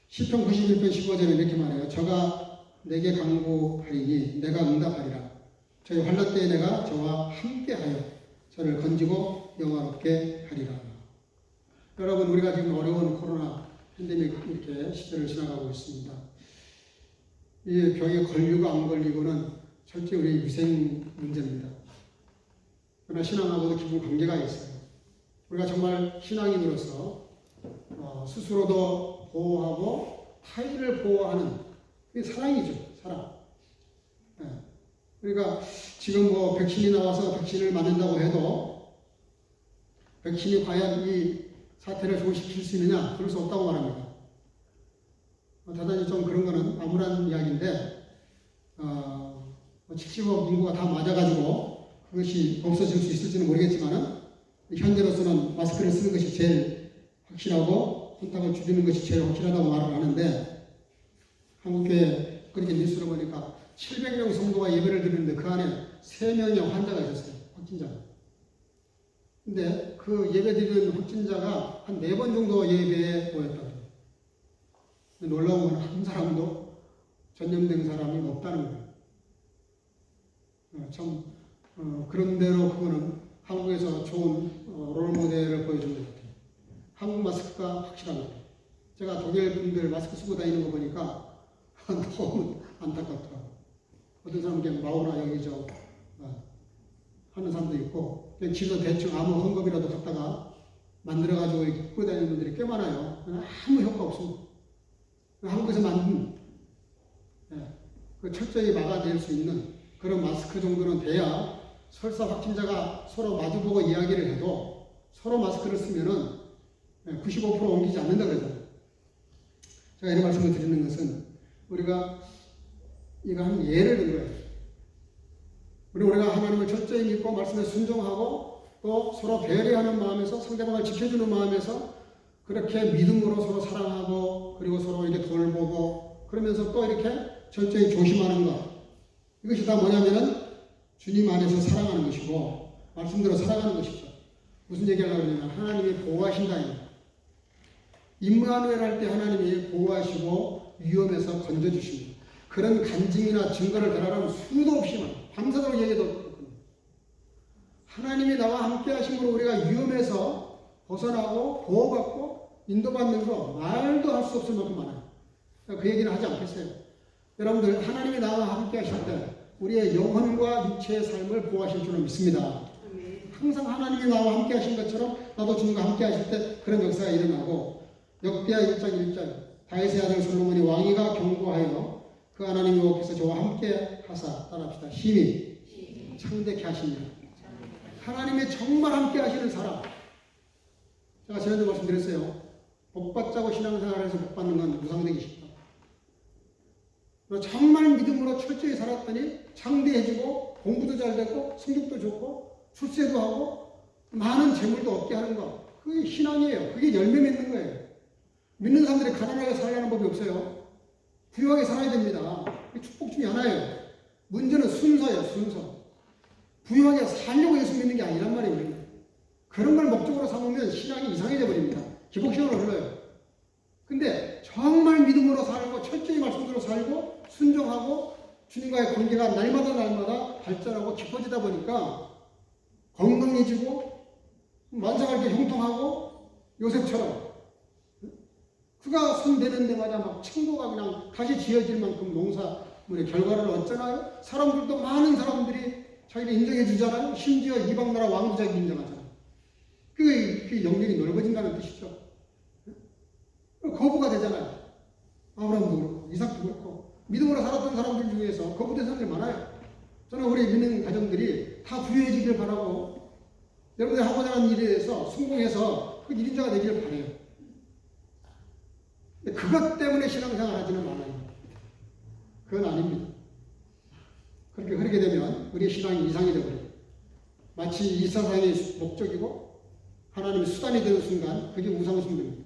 시편 91편 15절에 이렇게 말해요. 저가 내게 간구하리니 내가 응답하리라. 저희 환난 때에 내가 저와 함께하여 저를 건지고 영화롭게 하리라. 여러분, 우리가 지금 어려운 코로나 팬데믹 이렇게 시대를 지나가고 있습니다. 이 병에 걸리고 안 걸리고는 철저히 우리의 위생 문제입니다. 그러나 신앙하고도 깊은 관계가 있어요. 우리가 정말 신앙인으로서 스스로도 보호하고 타인을 보호하는 그게 사랑이죠. 사랑. 그러니까 지금 뭐 백신이 나와서 백신을 맞는다고 해도 백신이 과연 이 사태를 종식시킬 수 있느냐? 그럴 수 없다고 말합니다. 대단히 좀 그런 거는 암울한 이야기인데 70억 인구가 다 맞아가지고 그것이 없어질 수 있을지는 모르겠지만은 현재로서는 마스크를 쓰는 것이 제일 확실하고 혼탁을 줄이는 것이 제일 확실하다고 말을 하는데 한국교회 그렇게 뉴스를 보니까 700명 성도가 예배를 드리는데 그 안에 3명의 환자가 있었어요. 확진자가. 근데 그 예배 드리는 확진자가 한 4번 정도 예배에 모였다고. 놀라운 건 한 사람도 전염된 사람이 없다는 거예요. 참 그런대로 그거는 한국에서 좋은 롤모델을 보여준 것 같아요. 한국 마스크가 확실한 거예요. 제가 독일 분들 마스크 쓰고 다니는 거 보니까 너무 안타깝더라고요. 어떤 사람은 그냥 마오나 여기저 하는 사람도 있고 그냥 지도 대충 아무 헝겊이라도 갖다가 만들어가지고 입고 다니는 분들이 꽤 많아요. 아무 효과 없습니다. 한국에서 만든 그 철저히 막아낼 수 있는 그런 마스크 정도는 돼야 설사 확진자가 서로 마주보고 이야기를 해도 서로 마스크를 쓰면은 95% 옮기지 않는다 그러잖아요. 제가 이런 말씀을 드리는 것은 우리가 이거 한 예를 든 거예요. 우리가 하나님을 철저히 믿고 말씀에 순종하고 또 서로 배려하는 마음에서 상대방을 지켜주는 마음에서 그렇게 믿음으로 서로 사랑하고 그리고 서로 이렇게 돌보고 그러면서 또 이렇게 철저히 조심하는 것. 이것이 다 뭐냐면은 주님 안에서 사랑하는 것이고 말씀대로 살아가는 것이죠. 무슨 얘기를 하냐면 하나님이 보호하신다. 임마누엘 할 때 하나님이 보호하시고 위험에서 건져주십니다. 그런 간증이나 증거를 대라라면 수도 없이 많아요. 밤새도록 얘기도 그렇거든요. 하나님이 나와 함께 하심으로 우리가 위험에서 벗어나고 보호받고 인도받는 거 말도 할 수 없을 만큼 많아요. 그 얘기는 하지 않겠어요. 여러분들 하나님이 나와 함께 하실 때 우리의 영혼과 육체의 삶을 보호하실 줄로 믿습니다. 항상 하나님이 나와 함께 하신 것처럼 나도 주님과 함께 하실 때 그런 역사가 일어나고 역대하 1장 1절 다윗의 아들 솔로몬이 왕위가 경고하여 그 하나님 여호와께서 저와 함께 하사 따라합시다. 힘이 창대케 하십니다. 하나님이 정말 함께 하시는 사람. 제가 지난주 말씀드렸어요. 복받자고 신앙생활에서 복받는 건 무상되기 쉽다. 정말 믿음으로 철저히 살았더니 창대해지고 공부도 잘 되고 성격도 좋고 출세도 하고 많은 재물도 얻게 하는 거. 그게 신앙이에요. 그게 열매 맺는 거예요. 믿는 사람들이 가난하게 살려는 법이 없어요. 부유하게 살아야 됩니다. 축복 중에 하나예요. 문제는 순서예요. 순서. 부유하게 살려고 예수 믿는 게 아니란 말이에요. 그런 걸 목적으로 삼으면 신앙이 이상해져 버립니다. 기복신앙으로 흘러요. 근데 정말 믿음으로 살고 철저히 말씀대로 살고 순종하고 주님과의 관계가 날마다 발전하고 깊어지다 보니까 건강해지고 만사가 이렇게 형통하고 요셉처럼 그가 손대는 데마다 막 층고가 그냥 다시 지어질 만큼 농사물의 결과를 얻잖아요. 사람들도 많은 사람들이 자기를 인정해 주잖아요. 심지어 이방나라 왕도 자기 인정하잖아요. 그게 영역이 넓어진다는 뜻이죠. 거부가 되잖아요. 아브라함도 그렇고 이삭도 그렇고 믿음으로 살았던 사람들 중에서 거부된 사람들이 많아요. 저는 우리 믿는 가정들이 다 부유해지길 바라고 여러분들이 하고자 하는 일에 대해서 성공해서 그 1인자가 되기를 바라요. 근데 그것 때문에 신앙생활 하지는 말아요. 그건 아닙니다. 그렇게 흐르게 되면 우리의 신앙이 이상이 되어버려요. 마치 이 세상의 목적이고 하나님의 수단이 되는 순간 그게 우상숭배입니다.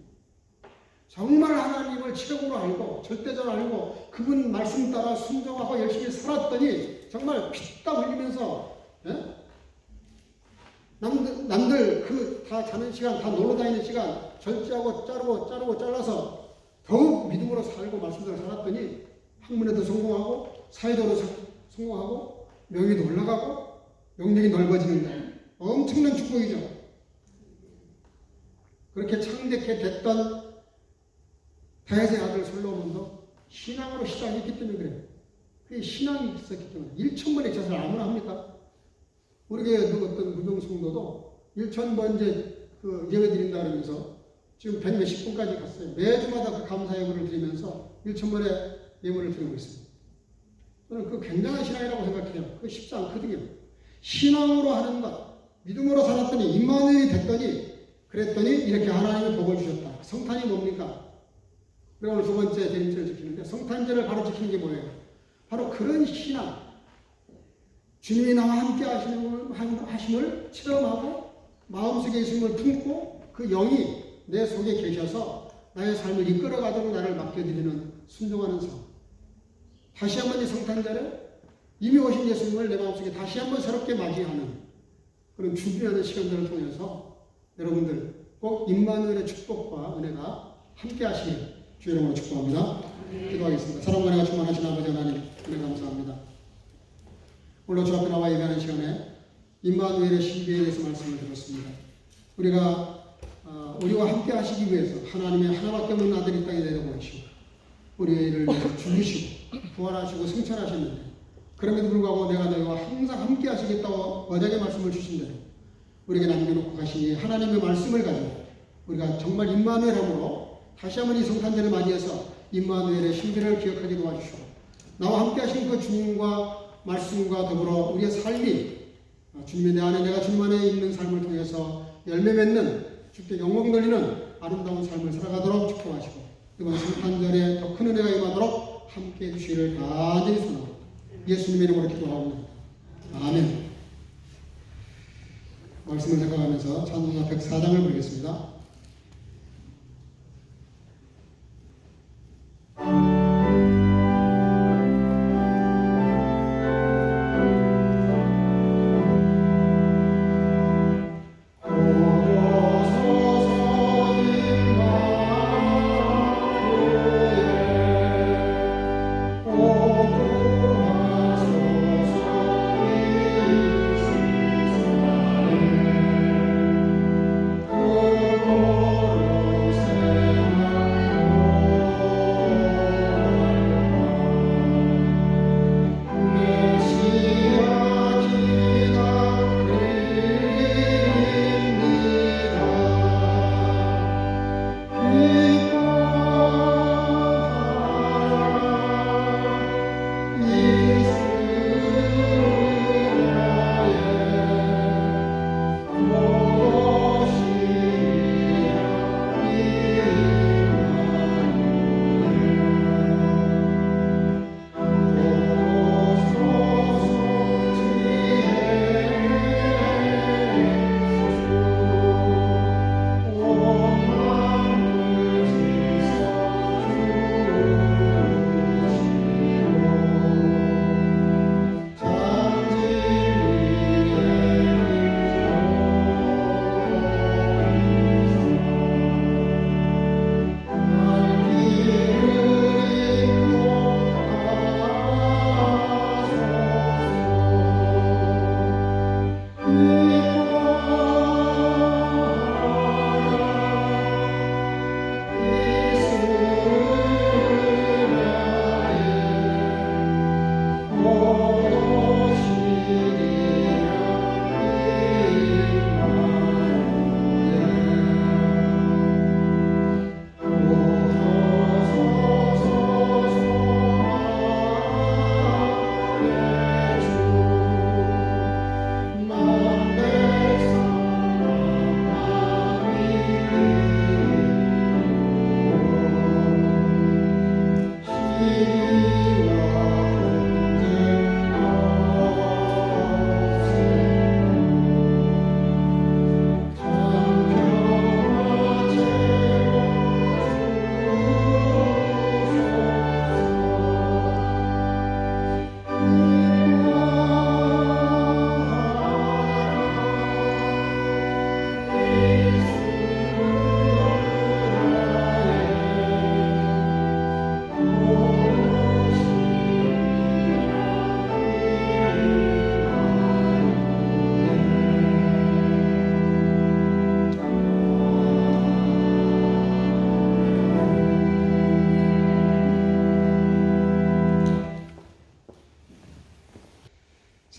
정말 하나님을 최고로 알고 절대적으로 알고 그분 말씀 따라 순종하고 열심히 살았더니 정말 피땀 흘리면서 남들 그 다 자는 시간, 다 놀러 다니는 시간 절제하고 자르고 잘라서 더욱 믿음으로 살고 말씀대로 살았더니 학문에도 성공하고 사회적으로 성공하고 명예도 올라가고 영역이 넓어지는 거예요. 엄청난 축복이죠. 그렇게 창대케 됐던 다윗의 아들 솔로몬도 신앙으로 시작했기 때문에 그래요. 그게 신앙이 있었기 때문에 1,000번의 제사를 아무나 합니까? 우리 교회 어떤 무명 성도도 1,000번 그 예배 드린다 그러면서 지금 100몇십 분까지 갔어요. 매주마다 그 감사 예물을 드리면서 1,000번의 예물을 드리고 있습니다. 저는 그 굉장한 신앙이라고 생각해요. 그거 쉽지 않거든요. 신앙으로 하는 것, 믿음으로 살았더니 임마누엘이 됐더니 그랬더니 이렇게 하나님의 복을 주셨다. 성탄이 뭡니까? 우리가 오늘 두 번째 대림절을 지키는데 성탄절을 바로 지키는 게 뭐예요? 바로 그런 신앙. 주님이 나와 함께 하심을 체험하고 마음속에 있음을 품고 그 영이 내 속에 계셔서 나의 삶을 이끌어가도록 나를 맡겨드리는 순종하는 삶. 다시 한번 이 성탄절에 이미 오신 예수님을 내 마음속에 다시 한번 새롭게 맞이하는 그런 준비하는 시간들을 통해서 여러분들 꼭 임마누엘의 축복과 은혜가 함께 하시길 주의 이름으로 축복합니다. 기도하겠습니다. 사랑과 은혜가 충만하신 아버지 하나님 은혜 감사합니다. 오늘 주 앞에 나와 예배하는 시간에 임마누엘의 신비에 대해서 말씀을 들었습니다. 우리와 함께 하시기 위해서 하나님의 하나밖에 없는 아들이 땅에 내려보내시고 우리를 죽으시고 부활하시고 승천하셨는데 그럼에도 불구하고 내가 너희와 항상 함께 하시겠다고 언약의 말씀을 주신 대로 우리에게 남겨놓고 가시니 하나님의 말씀을 가지고 우리가 정말 임마누엘함으로 다시 한번 이 성탄절을 맞이해서 임마누엘의 신비를 기억하게 도와주시고 나와 함께 하신 그 주님과 말씀과 더불어 우리의 삶이 주님의 내 안에 내가 주님 안에 있는 삶을 통해서 열매 맺는 주께 영광 돌리는 아름다운 삶을 살아가도록 축복하시고 이번 성탄절에 더 큰 은혜가 임하도록 함께해 주시기를 간절히 소원합니다. 예수님의 이름으로 기도하옵니다. 아멘. 말씀을 생각하면서 찬송가 104장을 부르겠습니다. Oh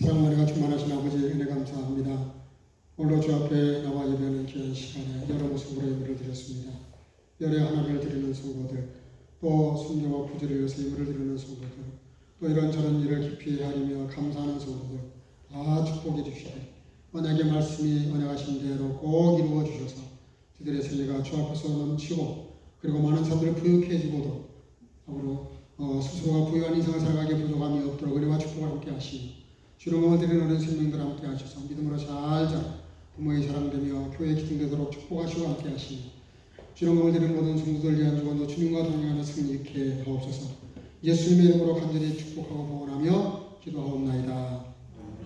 사랑 은혜가 충만하신 아버지 은혜 감사합니다. 오늘도 주 앞에 나와 예배하는 귀한 시간에 여러 모습으로 예배를 드렸습니다. 열의 하나를 드리는 성도들, 또 순교와 구주를 위해서 예배를 드리는 성도들, 또 이런저런 일을 깊이 헤아리며 감사하는 성도들 다 축복해 주시되 언약의 말씀이 언약하신 대로 꼭 이루어 주셔서 그들의 생애가 주 앞에서 넘치고 그리고 많은 사람들을 부유해지고도 앞으로 스스로가 부유한 인생을 살아가기에 부족함이 없도록 은혜와 축복을 함께 하시며 주를 드리는 어린 생명들 함께 하셔서 믿음으로 잘 자라 부모의 사랑되며 교회에 기능되도록 축복하시고 함께 하시며 주를 드리는 모든 성도들 위한 주관도 주님과 동행하는 승리 있게 하옵소서. 예수님의 이름으로 간절히 축복하고 방언하며 기도하옵나이다.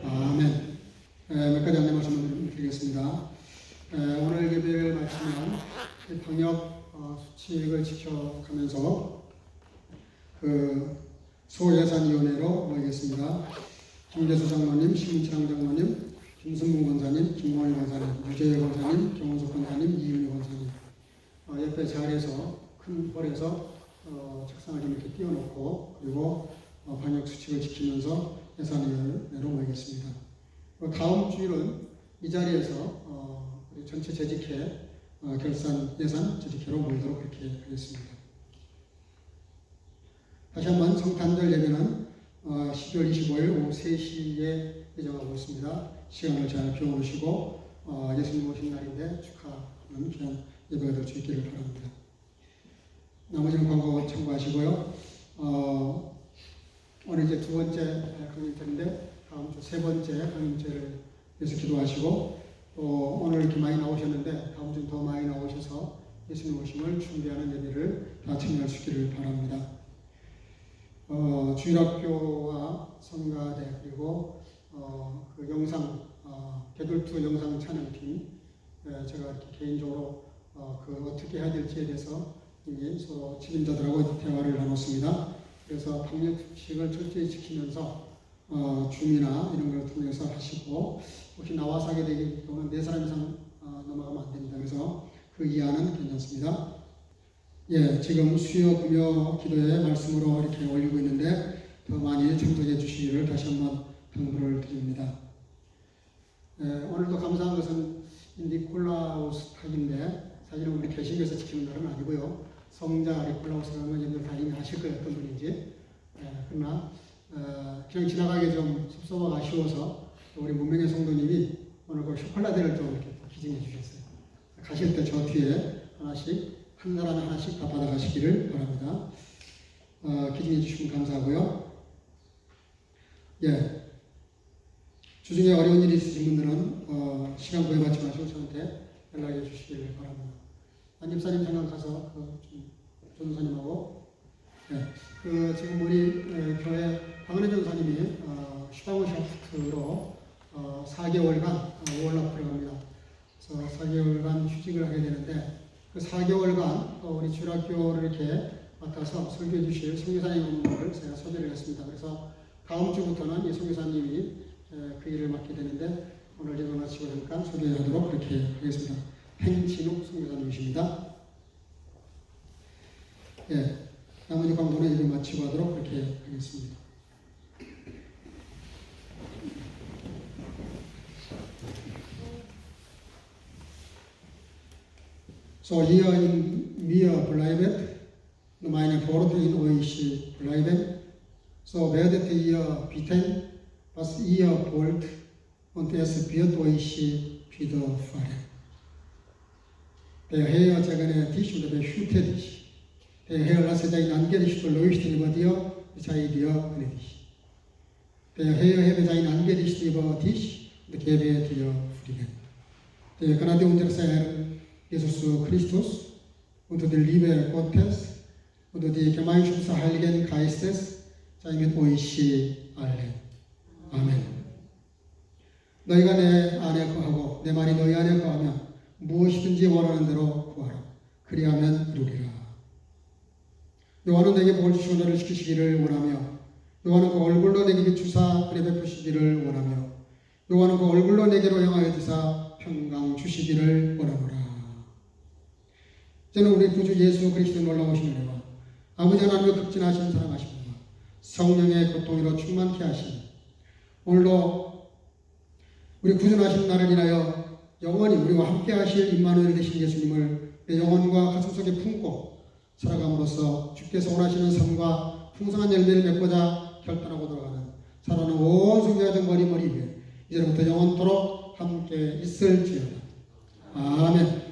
아멘. 몇 가지 안내 말씀을 드리겠습니다. 오늘 예배를 마치면 방역 수칙을 지켜가면서 소예산위원회로 모이겠습니다. 김대수 장로님, 심은창 장로님, 김순문 권사님, 김광희 권사님, 유재열 권사님, 경원석 권사님, 이윤희 권사님 옆에 자리에서 큰 홀에서 책상을 좀 이렇게 띄워놓고 그리고 방역 수칙을 지키면서 예산위원회로 모이겠습니다. 다음 주일은 이 자리에서 우리 전체 재직회 결산 예산 재직회로 모이도록 그렇게 하겠습니다. 다시 한번 성탄절 예배는 12월 25일 오후 3시에 예정하고 있습니다. 시간을 잘 비워놓으시고 예수님 오신 날인데 축하하는 귀한 예배가 될 수 있기를 바랍니다. 나머지는 광고 참고하시고요. 오늘 이제 두 번째 강림절인데 다음 주 세 번째 강림절을 위해서 기도하시고 또 오늘 이렇게 많이 나오셨는데 다음 주는 더 많이 나오셔서 예수님 오심을 준비하는 예배를 다 참여할 수 있기를 바랍니다. 주일학교와 성가대 그리고 그 영상 개돌투 영상 촬영팀 제가 이렇게 개인적으로 어떻게 해야 될지에 대해서 이미 서로 책임자들하고 대화를 나눴습니다. 그래서 방역 수칙을 철저히 지키면서 줌이나 이런 걸 통해서 하시고 혹시 나와서 하게 되기 때문에 4사람 이상 넘어가면 안 됩니다. 그래서 그 이하는 괜찮습니다. 예, 지금 수요 금요 기도의 말씀으로 이렇게 올리고 있는데 더 많이 참석해 주시기를 다시 한번 당부를 드립니다. 오늘도 감사한 것은 니콜라우스 탁인데 사실은 우리 개신교에서 지키는 날은 아니고요. 성자 니콜라우스라는 건 여러분들 다 이미 아실 거예요. 어떤 분인지. 그러나 그냥 지나가기 좀 섭섭하고 아쉬워서 우리 문명의 성도님이 오늘 그 쇼콜라데를 좀 이렇게 기증해 주셨어요. 가실 때 저 뒤에 하나씩 한 사람에 하나씩 다 받아가시기를 바랍니다. 기증해 주시면 감사하고요. 예. 주중에 어려운 일이 있으신 분들은 시간 구애받지 마시고 저한테 연락해 주시기를 바랍니다. 안 집사님 생각가서 전도사님하고 지금 우리 교회 박은혜 전도사님이 슈바고 샤프트로 4개월간 오월납부를 합니다. 그래서 4개월간 휴직을 하게 되는데 그 4개월간 우리 주일학교를 이렇게 맡아서 설교해 주실 선교사님을 제가 섭외를 했습니다. 그래서 다음 주부터는 이 선교사님이 그 일을 맡게 되는데 오늘 예배 마치고 잠깐 소개하도록 그렇게 하겠습니다. hen진욱 선교사님이십니다. 예, 나머지 광고는 예배 마치고 하도록 그렇게 하겠습니다. So hier in mir bleibet, meine Worte in euch bleiben, so werdet ihr bitten, was ihr wollt, und es wird euch widerfahren. Der Herr segne dich und behüte dich. Der Herr lasse dein Angesicht leuchten über dir, sei dir gnädig. Der Herr hebe sein Angesicht über dich und gebe dir Frieden. Der Gnade unseres Herrn Jesus Christus und die Liebe Gottes und die Gemeinschaft des Heiligen Geistes sei mit euch allen. 아멘. 너희가 내 안에 거하고 내 말이 너희 안에 거하면 무엇이든지 원하는 대로 구하라. 그리하면 이루리라. 여호와는 내게 복을 주시고 너를 지키시기를 원하며 여호와는 그 얼굴로 내게 비추사 은혜 베푸시기를 원하며 여호와는 그 얼굴로 내게로 향하여 주사 평강 주시기를 원하노라. 저는 우리 구주 예수 그리스도의 놀라우신 은혜와 아버지 하나님의 극진하신 사랑하심과 성령의 고통으로 충만케 하시니 오늘도 우리 구준하신 날을 인하여 영원히 우리와 함께 하실 임마누엘 되신 예수님을 내 영혼과 가슴속에 품고 살아감으로써 주께서 원하시는 삶과 풍성한 열매를 맺고자 결단하고 돌아가는 사랑하는 온 성교회장 머리 위에 이제부터 영원토록 함께 있을지어다. 아멘.